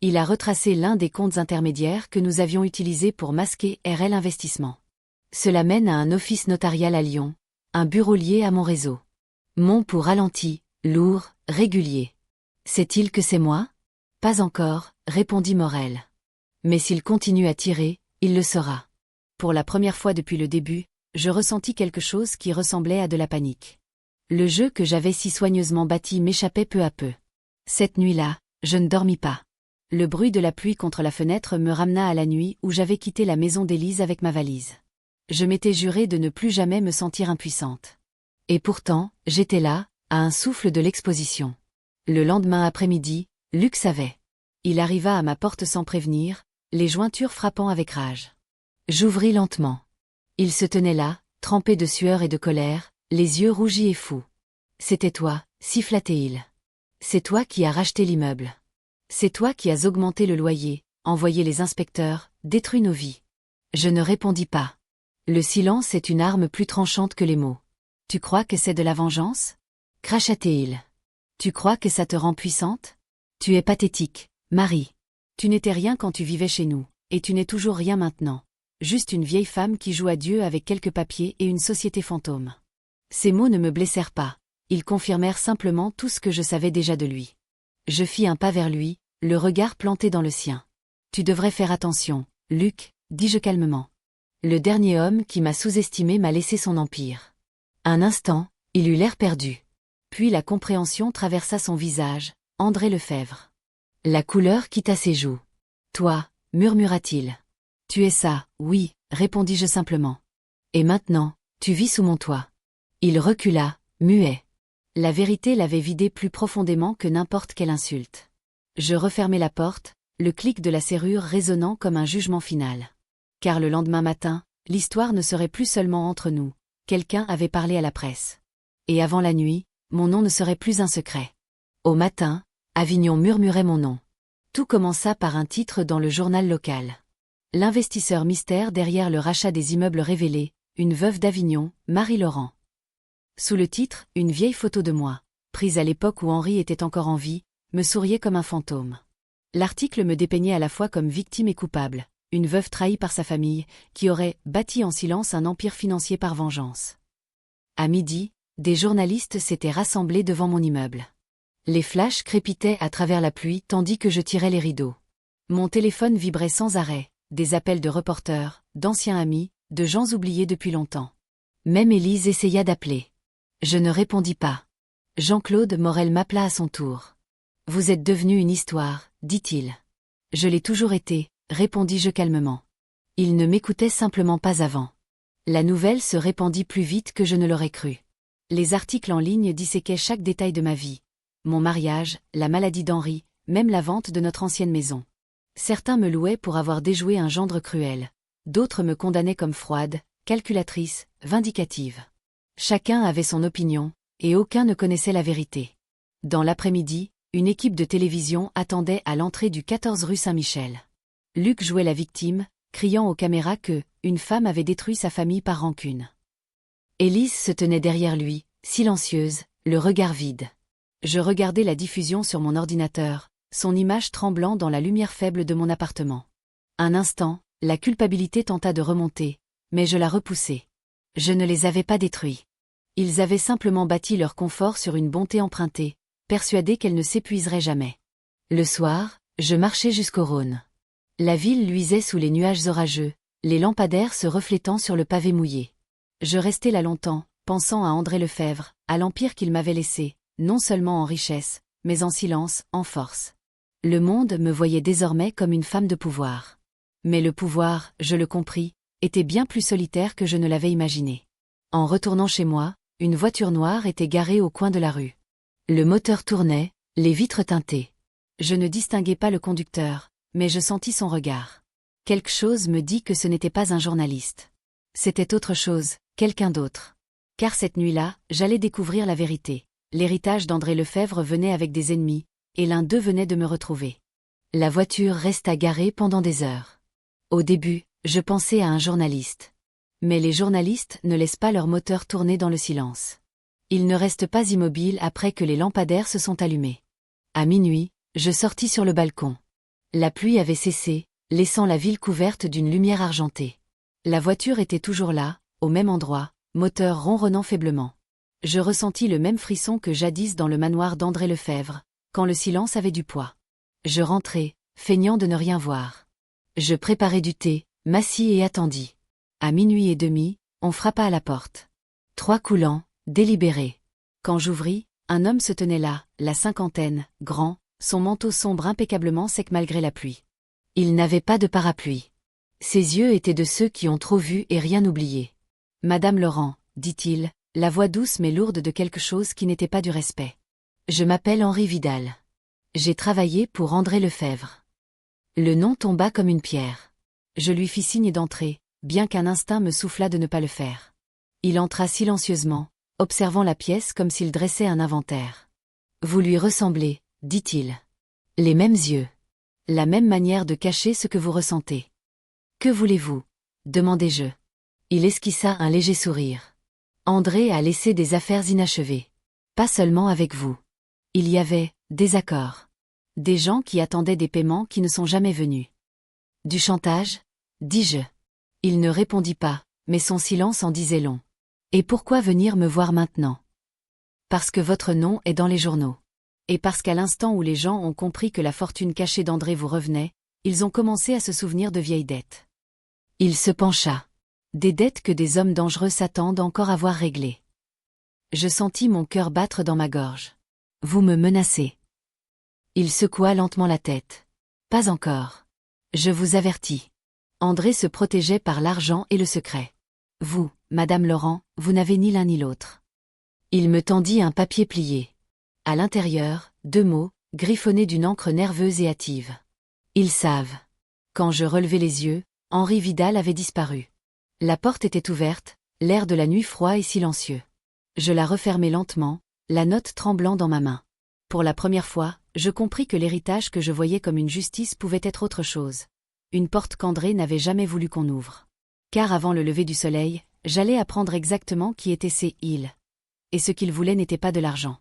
Il a retracé l'un des comptes intermédiaires que nous avions utilisés pour masquer RL Investissement. Cela mène à un office notarial à Lyon, un bureau lié à mon réseau. Mon pour ralenti, lourd, régulier. Sait-il que c'est moi? Pas encore, répondit Morel. Mais s'il continue à tirer, il le saura. Pour la première fois depuis le début, je ressentis quelque chose qui ressemblait à de la panique. Le jeu que j'avais si soigneusement bâti m'échappait peu à peu. Cette nuit-là, je ne dormis pas. Le bruit de la pluie contre la fenêtre me ramena à la nuit où j'avais quitté la maison d'Élise avec ma valise. Je m'étais juré de ne plus jamais me sentir impuissante. Et pourtant, j'étais là, à un souffle de l'exposition. Le lendemain après-midi, Luc savait. Il arriva à ma porte sans prévenir, les jointures frappant avec rage. J'ouvris lentement. Il se tenait là, trempé de sueur et de colère, les yeux rougis et fous. C'était toi, siffla-t-il. C'est toi qui as racheté l'immeuble. C'est toi qui as augmenté le loyer, envoyé les inspecteurs, détruit nos vies. Je ne répondis pas. Le silence est une arme plus tranchante que les mots. Tu crois que c'est de la vengeance? Cracha-t-il. Tu crois que ça te rend puissante? Tu es pathétique, Marie. Tu n'étais rien quand tu vivais chez nous, et tu n'es toujours rien maintenant. Juste une vieille femme qui joue à Dieu avec quelques papiers et une société fantôme. Ces mots ne me blessèrent pas, ils confirmèrent simplement tout ce que je savais déjà de lui. Je fis un pas vers lui, le regard planté dans le sien. Tu devrais faire attention, Luc, dis-je calmement. Le dernier homme qui m'a sous-estimé m'a laissé son empire. Un instant, il eut l'air perdu. Puis la compréhension traversa son visage, André Lefebvre. La couleur quitta ses joues. Toi, murmura-t-il. Tu es ça, oui, répondis-je simplement. Et maintenant, tu vis sous mon toit. Il recula, muet. La vérité l'avait vidé plus profondément que n'importe quelle insulte. Je refermai la porte, le clic de la serrure résonnant comme un jugement final. Car le lendemain matin, l'histoire ne serait plus seulement entre nous. Quelqu'un avait parlé à la presse. Et avant la nuit, mon nom ne serait plus un secret. Au matin, Avignon murmurait mon nom. Tout commença par un titre dans le journal local. L'investisseur mystère derrière le rachat des immeubles révélé, une veuve d'Avignon, Marie Laurent. Sous le titre, une vieille photo de moi, prise à l'époque où Henri était encore en vie, me souriait comme un fantôme. L'article me dépeignait à la fois comme victime et coupable, une veuve trahie par sa famille, qui aurait bâti en silence un empire financier par vengeance. À midi, des journalistes s'étaient rassemblés devant mon immeuble. Les flashs crépitaient à travers la pluie tandis que je tirais les rideaux. Mon téléphone vibrait sans arrêt, des appels de reporters, d'anciens amis, de gens oubliés depuis longtemps. Même Élise essaya d'appeler. Je ne répondis pas. Jean-Claude Morel m'appela à son tour. « Vous êtes devenu une histoire, dit-il. »« Je l'ai toujours été, » répondis-je calmement. Il ne m'écoutait simplement pas avant. La nouvelle se répandit plus vite que je ne l'aurais cru. Les articles en ligne disséquaient chaque détail de ma vie. Mon mariage, la maladie d'Henri, même la vente de notre ancienne maison. Certains me louaient pour avoir déjoué un gendre cruel. D'autres me condamnaient comme froide, calculatrice, vindicative. Chacun avait son opinion, et aucun ne connaissait la vérité. Dans l'après-midi, une équipe de télévision attendait à l'entrée du 14 rue Saint-Michel. Luc jouait la victime, criant aux caméras que une femme avait détruit sa famille par rancune. Élise se tenait derrière lui, silencieuse, le regard vide. Je regardais la diffusion sur mon ordinateur, son image tremblant dans la lumière faible de mon appartement. Un instant, la culpabilité tenta de remonter, mais je la repoussai. Je ne les avais pas détruits. Ils avaient simplement bâti leur confort sur une bonté empruntée, persuadés qu'elle ne s'épuiserait jamais. Le soir, je marchais jusqu'au Rhône. La ville luisait sous les nuages orageux, les lampadaires se reflétant sur le pavé mouillé. Je restais là longtemps, pensant à André Lefebvre, à l'empire qu'il m'avait laissé, non seulement en richesse, mais en silence, en force. Le monde me voyait désormais comme une femme de pouvoir. Mais le pouvoir, je le compris, était bien plus solitaire que je ne l'avais imaginé. En retournant chez moi, une voiture noire était garée au coin de la rue. Le moteur tournait, les vitres teintées. Je ne distinguais pas le conducteur, mais je sentis son regard. Quelque chose me dit que ce n'était pas un journaliste. C'était autre chose, quelqu'un d'autre. Car cette nuit-là, j'allais découvrir la vérité. L'héritage d'André Lefebvre venait avec des ennemis, et l'un d'eux venait de me retrouver. La voiture resta garée pendant des heures. Au début, je pensais à un journaliste. Mais les journalistes ne laissent pas leur moteur tourner dans le silence. Ils ne restent pas immobiles après que les lampadaires se sont allumés. À minuit, je sortis sur le balcon. La pluie avait cessé, laissant la ville couverte d'une lumière argentée. La voiture était toujours là, au même endroit, moteur ronronnant faiblement. Je ressentis le même frisson que jadis dans le manoir d'André Lefebvre, quand le silence avait du poids. Je rentrai, feignant de ne rien voir. Je préparai du thé, m'assis et attendis. À minuit et demi, on frappa à la porte. 3 coulants, délibérés. Quand j'ouvris, un homme se tenait là, la cinquantaine, grand, son manteau sombre impeccablement sec malgré la pluie. Il n'avait pas de parapluie. Ses yeux étaient de ceux qui ont trop vu et rien oublié. « Madame Laurent, dit-il, la voix douce mais lourde de quelque chose qui n'était pas du respect. Je m'appelle Henri Vidal. J'ai travaillé pour André Lefebvre. » Le nom tomba comme une pierre. Je lui fis signe d'entrer, bien qu'un instinct me soufflât de ne pas le faire. Il entra silencieusement, observant la pièce comme s'il dressait un inventaire. « Vous lui ressemblez, dit-il. Les mêmes yeux. La même manière de cacher ce que vous ressentez. Que voulez-vous ? Demandai-je. Il esquissa un léger sourire. André a laissé des affaires inachevées. Pas seulement avec vous. Il y avait des accords. Des gens qui attendaient des paiements qui ne sont jamais venus. Du chantage ? Dis-je. Il ne répondit pas, mais son silence en disait long. Et pourquoi venir me voir maintenant ? Parce que votre nom est dans les journaux. Et parce qu'à l'instant où les gens ont compris que la fortune cachée d'André vous revenait, ils ont commencé à se souvenir de vieilles dettes. Il se pencha. Des dettes que des hommes dangereux s'attendent encore à voir réglées. Je sentis mon cœur battre dans ma gorge. Vous me menacez. Il secoua lentement la tête. Pas encore. Je vous avertis. André se protégeait par l'argent et le secret. Vous, Madame Laurent, vous n'avez ni l'un ni l'autre. Il me tendit un papier plié. À l'intérieur, 2 mots, griffonnés d'une encre nerveuse et hâtive. Ils savent. Quand je relevai les yeux, Henri Vidal avait disparu. La porte était ouverte, l'air de la nuit froid et silencieux. Je la refermai lentement, la note tremblant dans ma main. Pour la première fois, je compris que l'héritage que je voyais comme une justice pouvait être autre chose. Une porte qu'André n'avait jamais voulu qu'on ouvre. Car avant le lever du soleil, j'allais apprendre exactement qui étaient ces îles. Et ce qu'il voulait n'était pas de l'argent.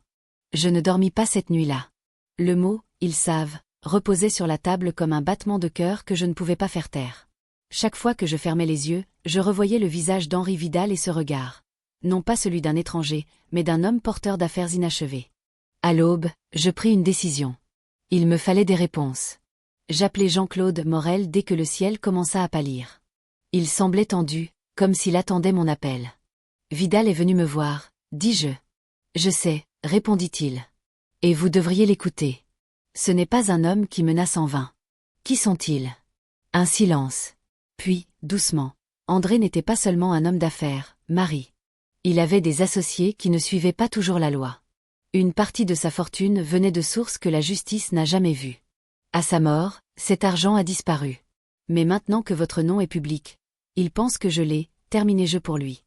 Je ne dormis pas cette nuit-là. Le mot « ils savent » reposait sur la table comme un battement de cœur que je ne pouvais pas faire taire. Chaque fois que je fermais les yeux, je revoyais le visage d'Henri Vidal et ce regard. Non pas celui d'un étranger, mais d'un homme porteur d'affaires inachevées. À l'aube, je pris une décision. Il me fallait des réponses. J'appelai Jean-Claude Morel dès que le ciel commença à pâlir. Il semblait tendu, comme s'il attendait mon appel. Vidal est venu me voir, dis-je. Je sais, répondit-il. Et vous devriez l'écouter. Ce n'est pas un homme qui menace en vain. Qui sont-ils? Un silence. Puis, doucement, André n'était pas seulement un homme d'affaires, Marie. Il avait des associés qui ne suivaient pas toujours la loi. Une partie de sa fortune venait de sources que la justice n'a jamais vues. À sa mort, cet argent a disparu. Mais maintenant que votre nom est public, il pense que je l'ai, terminé-je pour lui.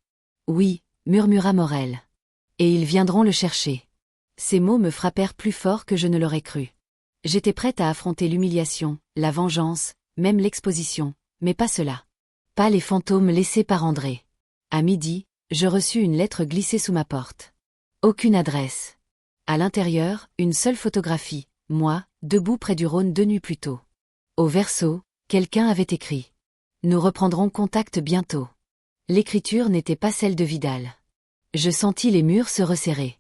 Oui, murmura Morel. Et ils viendront le chercher. Ces mots me frappèrent plus fort que je ne l'aurais cru. J'étais prête à affronter l'humiliation, la vengeance, même l'exposition, mais pas cela. Pas les fantômes laissés par André. À midi, je reçus une lettre glissée sous ma porte. Aucune adresse. À l'intérieur, une seule photographie, moi, debout près du Rhône 2 nuits plus tôt. Au verso, quelqu'un avait écrit. Nous reprendrons contact bientôt. L'écriture n'était pas celle de Vidal. Je sentis les murs se resserrer.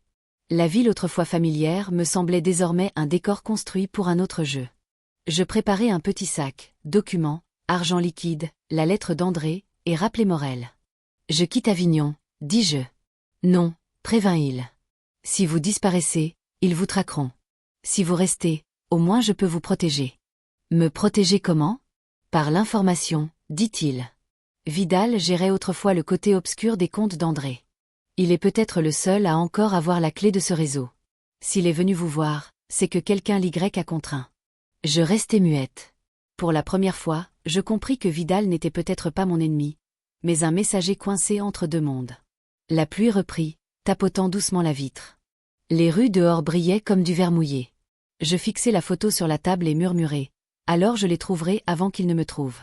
La ville autrefois familière me semblait désormais un décor construit pour un autre jeu. Je préparai un petit sac, documents, argent liquide, la lettre d'André, et rappelai Morel. Je quitte Avignon, dis-je. Non, prévint-il. Si vous disparaissez, ils vous traqueront. Si vous restez, au moins je peux vous protéger. Me protéger comment? Par l'information, dit-il. Vidal gérait autrefois le côté obscur des comptes d'André. Il est peut-être le seul à encore avoir la clé de ce réseau. S'il est venu vous voir, c'est que quelqu'un l'Y a contraint. Je restai muette. Pour la première fois, je compris que Vidal n'était peut-être pas mon ennemi, mais un messager coincé entre deux mondes. La pluie reprit, tapotant doucement la vitre. Les rues dehors brillaient comme du verre mouillé. Je fixai la photo sur la table et murmurai. Alors je les trouverai avant qu'ils ne me trouvent.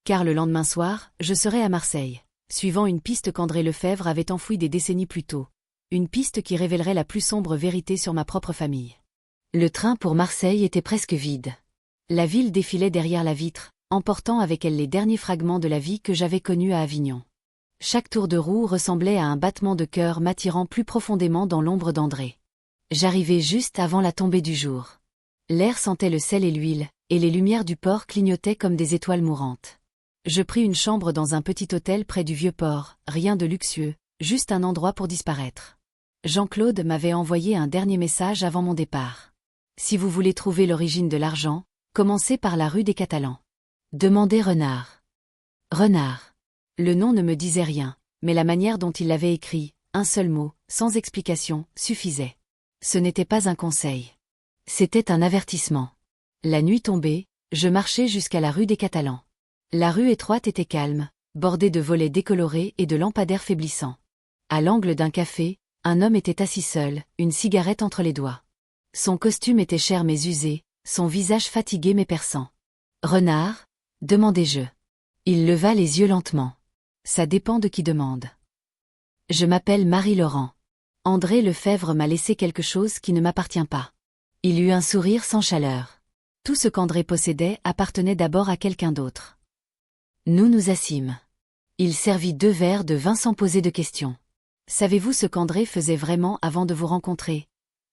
Car le lendemain soir, je serai à Marseille, suivant une piste qu'André Lefebvre avait enfouie des décennies plus tôt. Une piste qui révélerait la plus sombre vérité sur ma propre famille. Le train pour Marseille était presque vide. La ville défilait derrière la vitre, emportant avec elle les derniers fragments de la vie que j'avais connue à Avignon. Chaque tour de roue ressemblait à un battement de cœur m'attirant plus profondément dans l'ombre d'André. J'arrivai juste avant la tombée du jour. L'air sentait le sel et l'huile, et les lumières du port clignotaient comme des étoiles mourantes. Je pris une chambre dans un petit hôtel près du vieux port, rien de luxueux, juste un endroit pour disparaître. Jean-Claude m'avait envoyé un dernier message avant mon départ. Si vous voulez trouver l'origine de l'argent, commencez par la rue des Catalans. Demandez Renard. Renard. Le nom ne me disait rien, mais la manière dont il l'avait écrit, un seul mot, sans explication, suffisait. Ce n'était pas un conseil. C'était un avertissement. La nuit tombée, je marchai jusqu'à la rue des Catalans. La rue étroite était calme, bordée de volets décolorés et de lampadaires faiblissants. À l'angle d'un café, un homme était assis seul, une cigarette entre les doigts. Son costume était cher mais usé, son visage fatigué mais perçant. « Renard ?» demandai-je. Il leva les yeux lentement. « Ça dépend de qui demande. »« Je m'appelle Marie-Laurent. André Lefebvre m'a laissé quelque chose qui ne m'appartient pas. » Il eut un sourire sans chaleur. Tout ce qu'André possédait appartenait d'abord à quelqu'un d'autre. Nous nous assîmes. Il servit 2 verres de vin sans poser de questions. « Savez-vous ce qu'André faisait vraiment avant de vous rencontrer ?»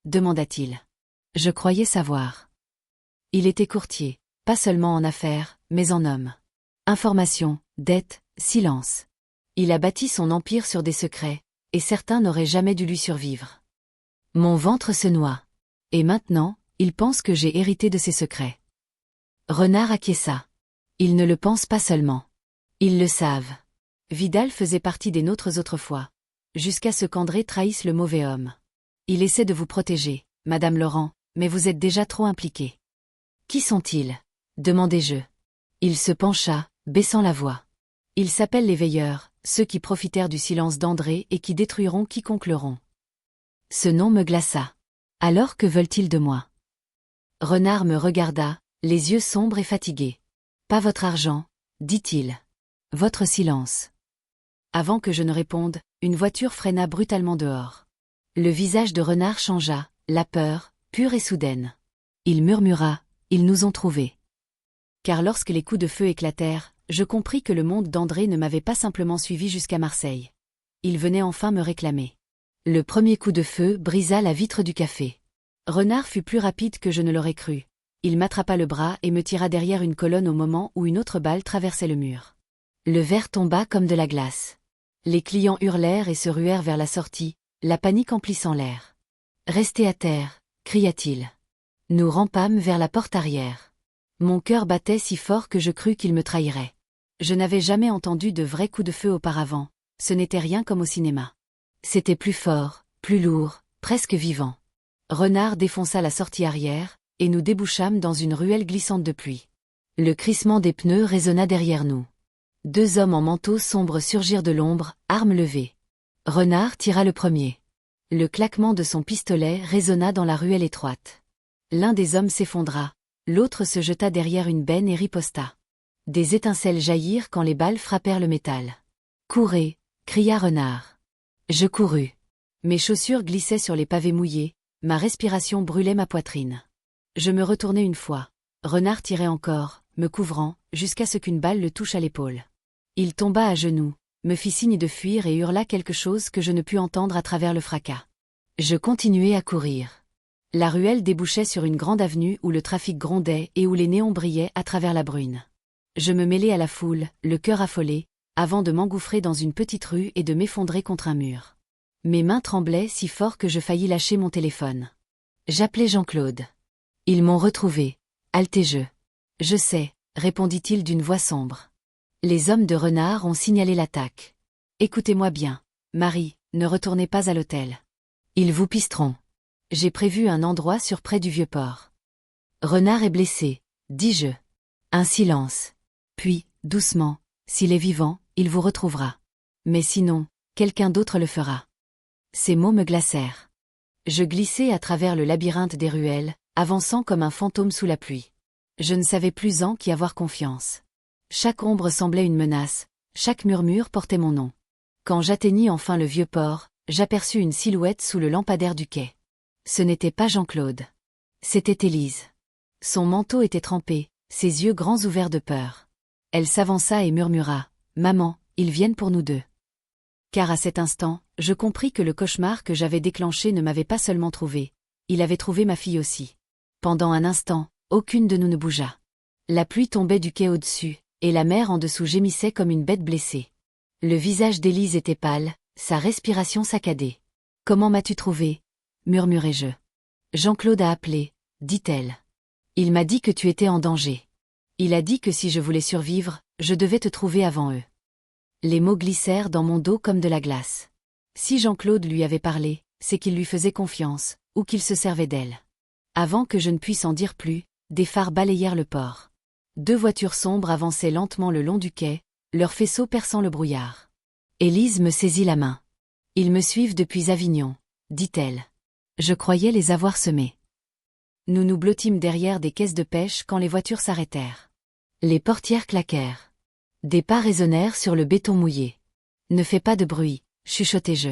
demanda-t-il. Je croyais savoir. Il était courtier, pas seulement en affaires, mais en homme. Information, dette, silence. Il a bâti son empire sur des secrets, et certains n'auraient jamais dû lui survivre. Mon ventre se noie. Et maintenant, il pense que j'ai hérité de ses secrets. Renard acquiesça. Ils ne le pensent pas seulement. Ils le savent. Vidal faisait partie des nôtres autrefois, jusqu'à ce qu'André trahisse le mauvais homme. Il essaie de vous protéger, Madame Laurent, mais vous êtes déjà trop impliquée. Qui sont-ils? demandai-je. Il se pencha, baissant la voix. Ils s'appellent les veilleurs, ceux qui profitèrent du silence d'André et qui détruiront quiconque l'auront. Ce nom me glaça. Alors que veulent-ils de moi? Renard me regarda, les yeux sombres et fatigués. Pas votre argent, dit-il. Votre silence. Avant que je ne réponde, une voiture freina brutalement dehors. Le visage de Renard changea, la peur, pure et soudaine. Il murmura, Ils nous ont trouvés. Car lorsque les coups de feu éclatèrent, je compris que le monde d'André ne m'avait pas simplement suivi jusqu'à Marseille. Il venait enfin me réclamer. Le premier coup de feu brisa la vitre du café. Renard fut plus rapide que je ne l'aurais cru. Il m'attrapa le bras et me tira derrière une colonne au moment où une autre balle traversait le mur. Le verre tomba comme de la glace. Les clients hurlèrent et se ruèrent vers la sortie, la panique emplissant l'air. « Restez à terre !» cria-t-il. Nous rampâmes vers la porte arrière. Mon cœur battait si fort que je crus qu'il me trahirait. Je n'avais jamais entendu de vrais coups de feu auparavant, ce n'était rien comme au cinéma. C'était plus fort, plus lourd, presque vivant. Renard défonça la sortie arrière, et nous débouchâmes dans une ruelle glissante de pluie. Le crissement des pneus résonna derrière nous. 2 hommes en manteau sombre surgirent de l'ombre, armes levées. Renard tira le premier. Le claquement de son pistolet résonna dans la ruelle étroite. L'un des hommes s'effondra, l'autre se jeta derrière une benne et riposta. Des étincelles jaillirent quand les balles frappèrent le métal. « Courez !» cria Renard. Je courus. Mes chaussures glissaient sur les pavés mouillés, ma respiration brûlait ma poitrine. Je me retournai une fois. Renard tirait encore, me couvrant, jusqu'à ce qu'une balle le touche à l'épaule. Il tomba à genoux, me fit signe de fuir et hurla quelque chose que je ne pus entendre à travers le fracas. Je continuai à courir. La ruelle débouchait sur une grande avenue où le trafic grondait et où les néons brillaient à travers la bruine. Je me mêlai à la foule, le cœur affolé, avant de m'engouffrer dans une petite rue et de m'effondrer contre un mur. Mes mains tremblaient si fort que je faillis lâcher mon téléphone. J'appelai Jean-Claude. Ils m'ont retrouvé. Altégeux. Je sais, répondit-il d'une voix sombre. Les hommes de Renard ont signalé l'attaque. Écoutez-moi bien, Marie, ne retournez pas à l'hôtel. Ils vous pisteront. J'ai prévu un endroit sur près du Vieux-Port. Renard est blessé, dis-je. Un silence. Puis, doucement, s'il est vivant, il vous retrouvera. Mais sinon, quelqu'un d'autre le fera. Ces mots me glacèrent. Je glissai à travers le labyrinthe des ruelles, avançant comme un fantôme sous la pluie. Je ne savais plus en qui avoir confiance. Chaque ombre semblait une menace, chaque murmure portait mon nom. Quand j'atteignis enfin le Vieux-Port, j'aperçus une silhouette sous le lampadaire du quai. Ce n'était pas Jean-Claude. C'était Élise. Son manteau était trempé, ses yeux grands ouverts de peur. Elle s'avança et murmura « Maman, ils viennent pour nous deux. » Car à cet instant, je compris que le cauchemar que j'avais déclenché ne m'avait pas seulement trouvé, il avait trouvé ma fille aussi. Pendant un instant, aucune de nous ne bougea. La pluie tombait du quai au-dessus, et la mer en dessous gémissait comme une bête blessée. Le visage d'Élise était pâle, sa respiration saccadée. « Comment m'as-tu trouvé ?» murmurai-je. « Jean-Claude a appelé, » dit-elle. « Il m'a dit que tu étais en danger. Il a dit que si je voulais survivre, je devais te trouver avant eux. » Les mots glissèrent dans mon dos comme de la glace. Si Jean-Claude lui avait parlé, c'est qu'il lui faisait confiance, ou qu'il se servait d'elle. Avant que je ne puisse en dire plus, des phares balayèrent le port. 2 voitures sombres avançaient lentement le long du quai, leurs faisceaux perçant le brouillard. Élise me saisit la main. « Ils me suivent depuis Avignon, » dit-elle. Je croyais les avoir semés. Nous nous blottîmes derrière des caisses de pêche quand les voitures s'arrêtèrent. Les portières claquèrent. Des pas résonnèrent sur le béton mouillé. « Ne fais pas de bruit, » chuchotai-je.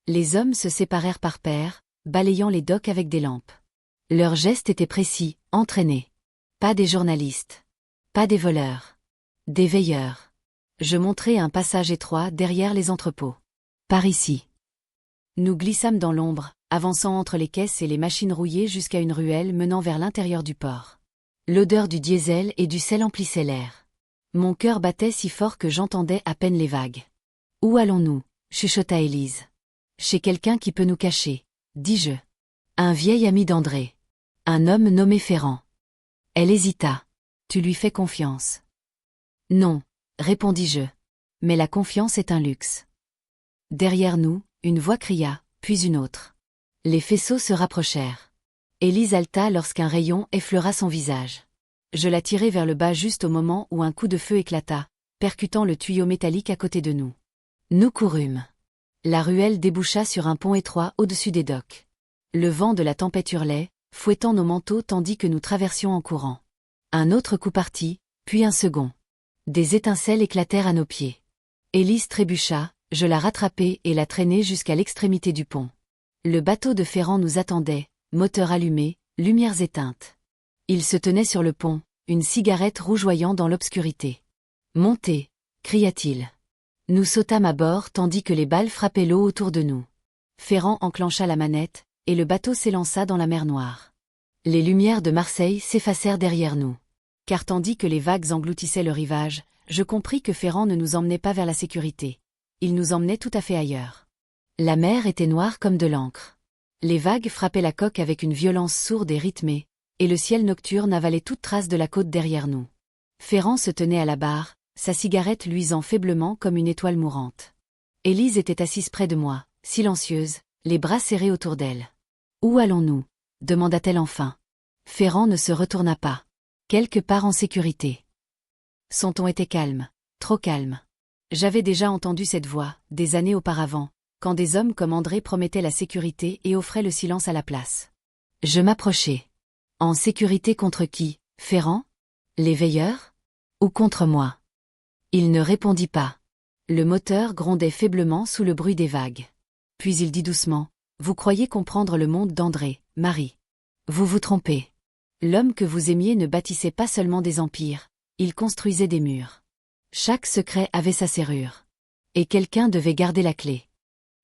Les hommes se séparèrent par paires, balayant les docks avec des lampes. Leurs gestes étaient précis, entraînés. Pas des journalistes. Pas des voleurs. Des veilleurs. Je montrai un passage étroit derrière les entrepôts. Par ici. Nous glissâmes dans l'ombre, avançant entre les caisses et les machines rouillées jusqu'à une ruelle menant vers l'intérieur du port. L'odeur du diesel et du sel emplissait l'air. Mon cœur battait si fort que j'entendais à peine les vagues. « Où allons-nous » chuchota Élise. « Chez quelqu'un qui peut nous cacher, » dis-je. Un vieil ami d'André. Un homme nommé Ferrand. Elle hésita. « Tu lui fais confiance ?» Non, répondis-je. Mais la confiance est un luxe. Derrière nous, une voix cria, puis une autre. Les faisceaux se rapprochèrent. Élise halta lorsqu'un rayon effleura son visage. Je la tirai vers le bas juste au moment où un coup de feu éclata, percutant le tuyau métallique à côté de nous. Nous courûmes. La ruelle déboucha sur un pont étroit au-dessus des docks. Le vent de la tempête hurlait, fouettant nos manteaux tandis que nous traversions en courant. Un autre coup partit, puis un second. Des étincelles éclatèrent à nos pieds. Élise trébucha, je la rattrapai et la traînai jusqu'à l'extrémité du pont. Le bateau de Ferrand nous attendait, moteur allumé, lumières éteintes. Il se tenait sur le pont, une cigarette rougeoyant dans l'obscurité. « Montez !» cria-t-il. Nous sautâmes à bord tandis que les balles frappaient l'eau autour de nous. Ferrand enclencha la manette, et le bateau s'élança dans la mer Noire. Les lumières de Marseille s'effacèrent derrière nous. Car tandis que les vagues engloutissaient le rivage, je compris que Ferrand ne nous emmenait pas vers la sécurité. Il nous emmenait tout à fait ailleurs. La mer était noire comme de l'encre. Les vagues frappaient la coque avec une violence sourde et rythmée, et le ciel nocturne avalait toute trace de la côte derrière nous. Ferrand se tenait à la barre, sa cigarette luisant faiblement comme une étoile mourante. Élise était assise près de moi, silencieuse, les bras serrés autour d'elle. « Où allons-nous » demanda-t-elle enfin. Ferrand ne se retourna pas. Quelque part en sécurité. Son ton était calme, trop calme. J'avais déjà entendu cette voix, des années auparavant, quand des hommes comme André promettaient la sécurité et offraient le silence à la place. Je m'approchai. En sécurité contre qui, Ferrand? Les veilleurs? Ou contre moi? Il ne répondit pas. Le moteur grondait faiblement sous le bruit des vagues. Puis il dit doucement, « Vous croyez comprendre le monde d'André, Marie. Vous vous trompez. L'homme que vous aimiez ne bâtissait pas seulement des empires, il construisait des murs. Chaque secret avait sa serrure. Et quelqu'un devait garder la clé.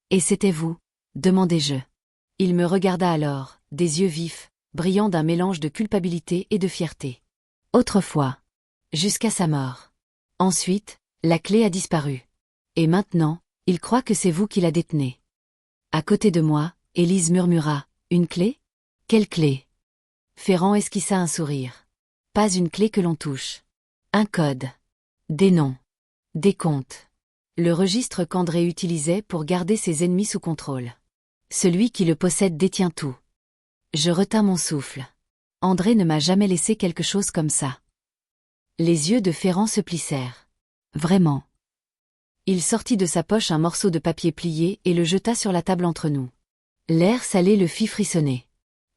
Et c'était vous, demandai-je. Il me regarda alors, des yeux vifs, brillants d'un mélange de culpabilité et de fierté. Autrefois. Jusqu'à sa mort. Ensuite, la clé a disparu. Et maintenant, il croit que c'est vous qui la détenez. À côté de moi, Élise murmura, « Une clé? Quelle clé ?» Ferrand esquissa un sourire. Pas une clé que l'on touche. Un code. Des noms. Des comptes. Le registre qu'André utilisait pour garder ses ennemis sous contrôle. Celui qui le possède détient tout. Je retins mon souffle. André ne m'a jamais laissé quelque chose comme ça. Les yeux de Ferrand se plissèrent. Vraiment. Il sortit de sa poche un morceau de papier plié et le jeta sur la table entre nous. L'air salé le fit frissonner.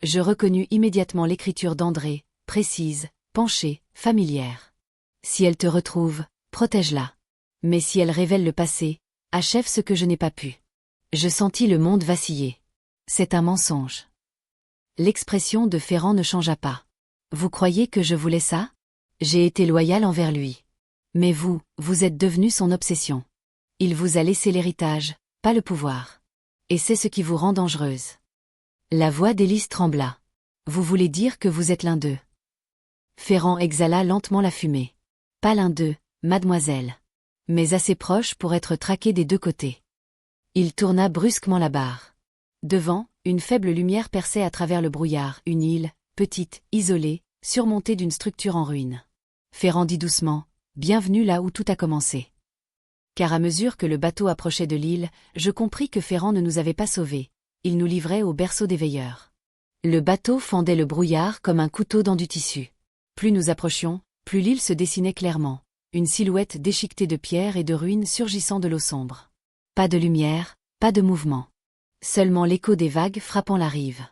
Je reconnus immédiatement l'écriture d'André, précise, penchée, familière. Si elle te retrouve, protège-la. Mais si elle révèle le passé, achève ce que je n'ai pas pu. Je sentis le monde vaciller. C'est un mensonge. L'expression de Ferrand ne changea pas. Vous croyez que je voulais ça? J'ai été loyal envers lui. Mais vous êtes devenu son obsession. Il vous a laissé l'héritage, pas le pouvoir. Et c'est ce qui vous rend dangereuse. La voix d'Élise trembla. Vous voulez dire que vous êtes l'un d'eux? Ferrand exhala lentement la fumée. Pas l'un d'eux, mademoiselle. Mais assez proche pour être traqué des deux côtés. Il tourna brusquement la barre. Devant, une faible lumière perçait à travers le brouillard, une île, petite, isolée, surmontée d'une structure en ruine. Ferrand dit doucement, « Bienvenue là où tout a commencé. » Car à mesure que le bateau approchait de l'île, je compris que Ferrand ne nous avait pas sauvés. Il nous livrait au berceau des veilleurs. Le bateau fendait le brouillard comme un couteau dans du tissu. Plus nous approchions, plus l'île se dessinait clairement, une silhouette déchiquetée de pierres et de ruines surgissant de l'eau sombre. Pas de lumière, pas de mouvement. Seulement l'écho des vagues frappant la rive.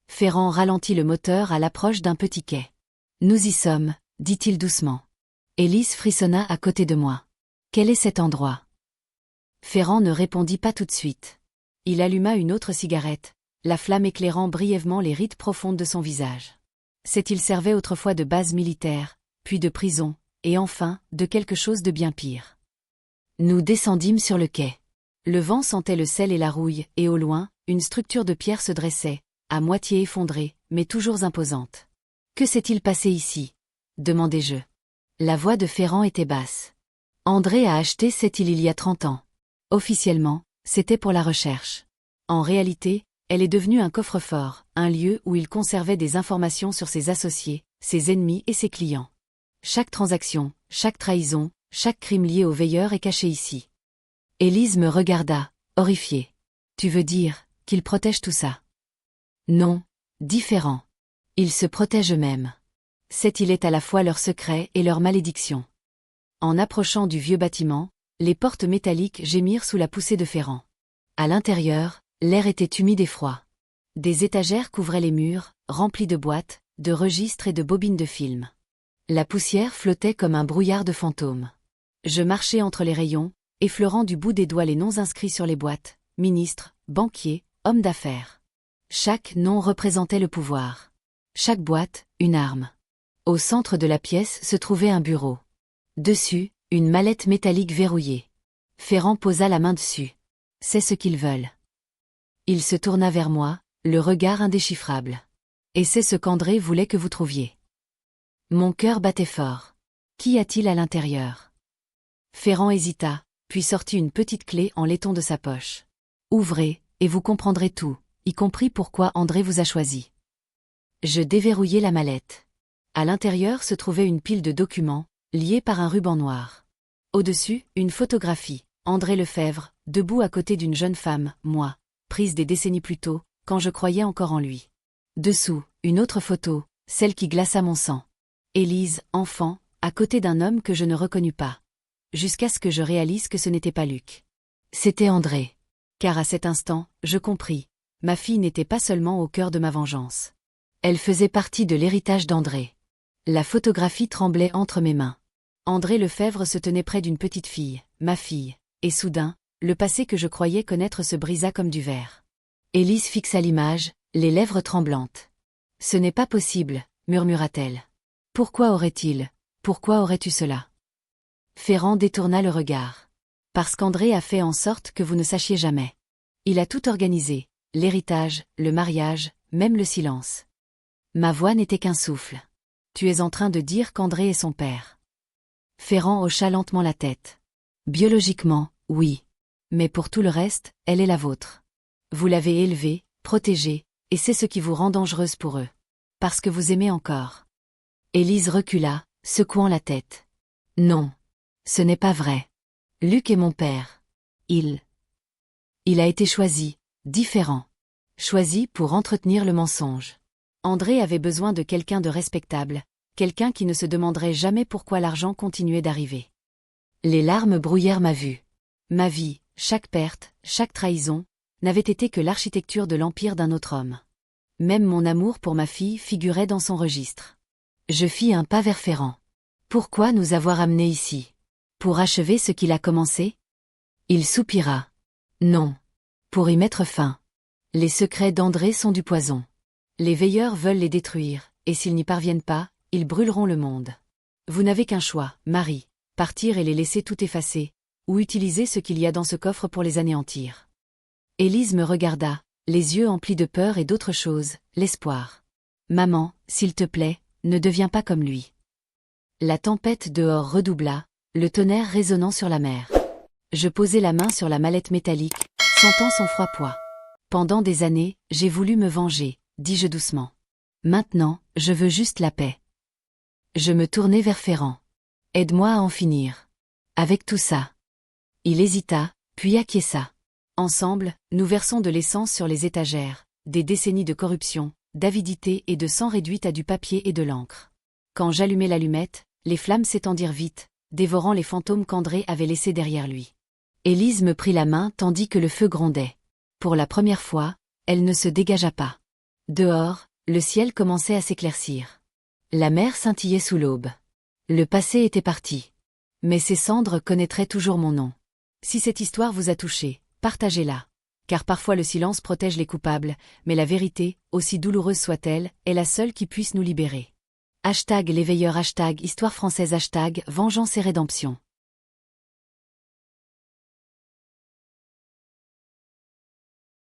Ferrand ralentit le moteur à l'approche d'un petit quai. « Nous y sommes », dit-il doucement. Élise frissonna à côté de moi. « Quel est cet endroit ?» Ferrand ne répondit pas tout de suite. Il alluma une autre cigarette, la flamme éclairant brièvement les rides profondes de son visage. Il servait autrefois de base militaire, puis de prison, et enfin, de quelque chose de bien pire. Nous descendîmes sur le quai. Le vent sentait le sel et la rouille, et au loin, une structure de pierre se dressait, à moitié effondrée, mais toujours imposante. « Que s'est-il passé ici ?» demandai-je. La voix de Ferrand était basse. André a acheté cette île il y a 30 ans. Officiellement, c'était pour la recherche. En réalité, elle est devenue un coffre-fort, un lieu où il conservait des informations sur ses associés, ses ennemis et ses clients. Chaque transaction, chaque trahison, chaque crime lié aux veilleurs est caché ici. Élise me regarda, horrifiée. « Tu veux dire qu'ils protègent tout ça ?» Non, dit Ferrand. Ils se protègent eux-mêmes. Cette île est à la fois leur secret et leur malédiction. En approchant du vieux bâtiment, les portes métalliques gémirent sous la poussée de Ferrand. À l'intérieur, l'air était humide et froid. Des étagères couvraient les murs, remplies de boîtes, de registres et de bobines de films. La poussière flottait comme un brouillard de fantômes. Je marchais entre les rayons, effleurant du bout des doigts les noms inscrits sur les boîtes, ministres, banquiers, hommes d'affaires. Chaque nom représentait le pouvoir. Chaque boîte, une arme. Au centre de la pièce se trouvait un bureau. Dessus, une mallette métallique verrouillée. Ferrand posa la main dessus. C'est ce qu'ils veulent. Il se tourna vers moi, le regard indéchiffrable. Et c'est ce qu'André voulait que vous trouviez. Mon cœur battait fort. Qu'y a-t-il à l'intérieur? Ferrand hésita, puis sortit une petite clé en laiton de sa poche. Ouvrez, et vous comprendrez tout, y compris pourquoi André vous a choisi. Je déverrouillai la mallette. À l'intérieur se trouvait une pile de documents, liés par un ruban noir. Au-dessus, une photographie, André Lefebvre, debout à côté d'une jeune femme, moi, prise des décennies plus tôt, quand je croyais encore en lui. Dessous, une autre photo, celle qui glaça mon sang. Élise, enfant, à côté d'un homme que je ne reconnus pas. Jusqu'à ce que je réalise que ce n'était pas Luc. C'était André. Car à cet instant, je compris. Ma fille n'était pas seulement au cœur de ma vengeance. Elle faisait partie de l'héritage d'André. La photographie tremblait entre mes mains. André Lefebvre se tenait près d'une petite fille, ma fille, et soudain, le passé que je croyais connaître se brisa comme du verre. Élise fixa l'image, les lèvres tremblantes. « Ce n'est pas possible, murmura-t-elle. Pourquoi aurais-tu cela? Ferrand détourna le regard. Parce qu'André a fait en sorte que vous ne sachiez jamais. Il a tout organisé, l'héritage, le mariage, même le silence. Ma voix n'était qu'un souffle. Tu es en train de dire qu'André est son père. Ferrand hocha lentement la tête. Biologiquement, oui. Mais pour tout le reste, elle est la vôtre. Vous l'avez élevée, protégée, et c'est ce qui vous rend dangereuse pour eux. Parce que vous aimez encore. Élise recula, secouant la tête. Non. Ce n'est pas vrai. Luc est mon père. Il a été choisi, différent. Choisi pour entretenir le mensonge. André avait besoin de quelqu'un de respectable, quelqu'un qui ne se demanderait jamais pourquoi l'argent continuait d'arriver. Les larmes brouillèrent ma vue. Ma vie, chaque perte, chaque trahison, n'avait été que l'architecture de l'empire d'un autre homme. Même mon amour pour ma fille figurait dans son registre. Je fis un pas vers Ferrand. Pourquoi nous avoir amenés ici? Pour achever ce qu'il a commencé? Il soupira. Non. Pour y mettre fin. Les secrets d'André sont du poison. Les veilleurs veulent les détruire, et s'ils n'y parviennent pas, ils brûleront le monde. Vous n'avez qu'un choix, Marie, partir et les laisser tout effacer, ou utiliser ce qu'il y a dans ce coffre pour les anéantir. Élise me regarda, les yeux emplis de peur et d'autre chose, l'espoir. Maman, s'il te plaît, ne deviens pas comme lui. La tempête dehors redoubla, le tonnerre résonnant sur la mer. Je posai la main sur la mallette métallique, sentant son froid poids. Pendant des années, j'ai voulu me venger, dis-je doucement. Maintenant, je veux juste la paix. Je me tournai vers Ferrand. Aide-moi à en finir. Avec tout ça. Il hésita, puis acquiesça. Ensemble, nous versons de l'essence sur les étagères, des décennies de corruption, d'avidité et de sang réduites à du papier et de l'encre. Quand j'allumai l'allumette, les flammes s'étendirent vite, dévorant les fantômes qu'André avait laissés derrière lui. Élise me prit la main tandis que le feu grondait. Pour la première fois, elle ne se dégagea pas. Dehors, le ciel commençait à s'éclaircir. La mer scintillait sous l'aube. Le passé était parti. Mais ses cendres connaîtraient toujours mon nom. Si cette histoire vous a touché, partagez-la. Car parfois le silence protège les coupables, mais la vérité, aussi douloureuse soit-elle, est la seule qui puisse nous libérer. #les veilleurs #histoire française #vengeance et rédemption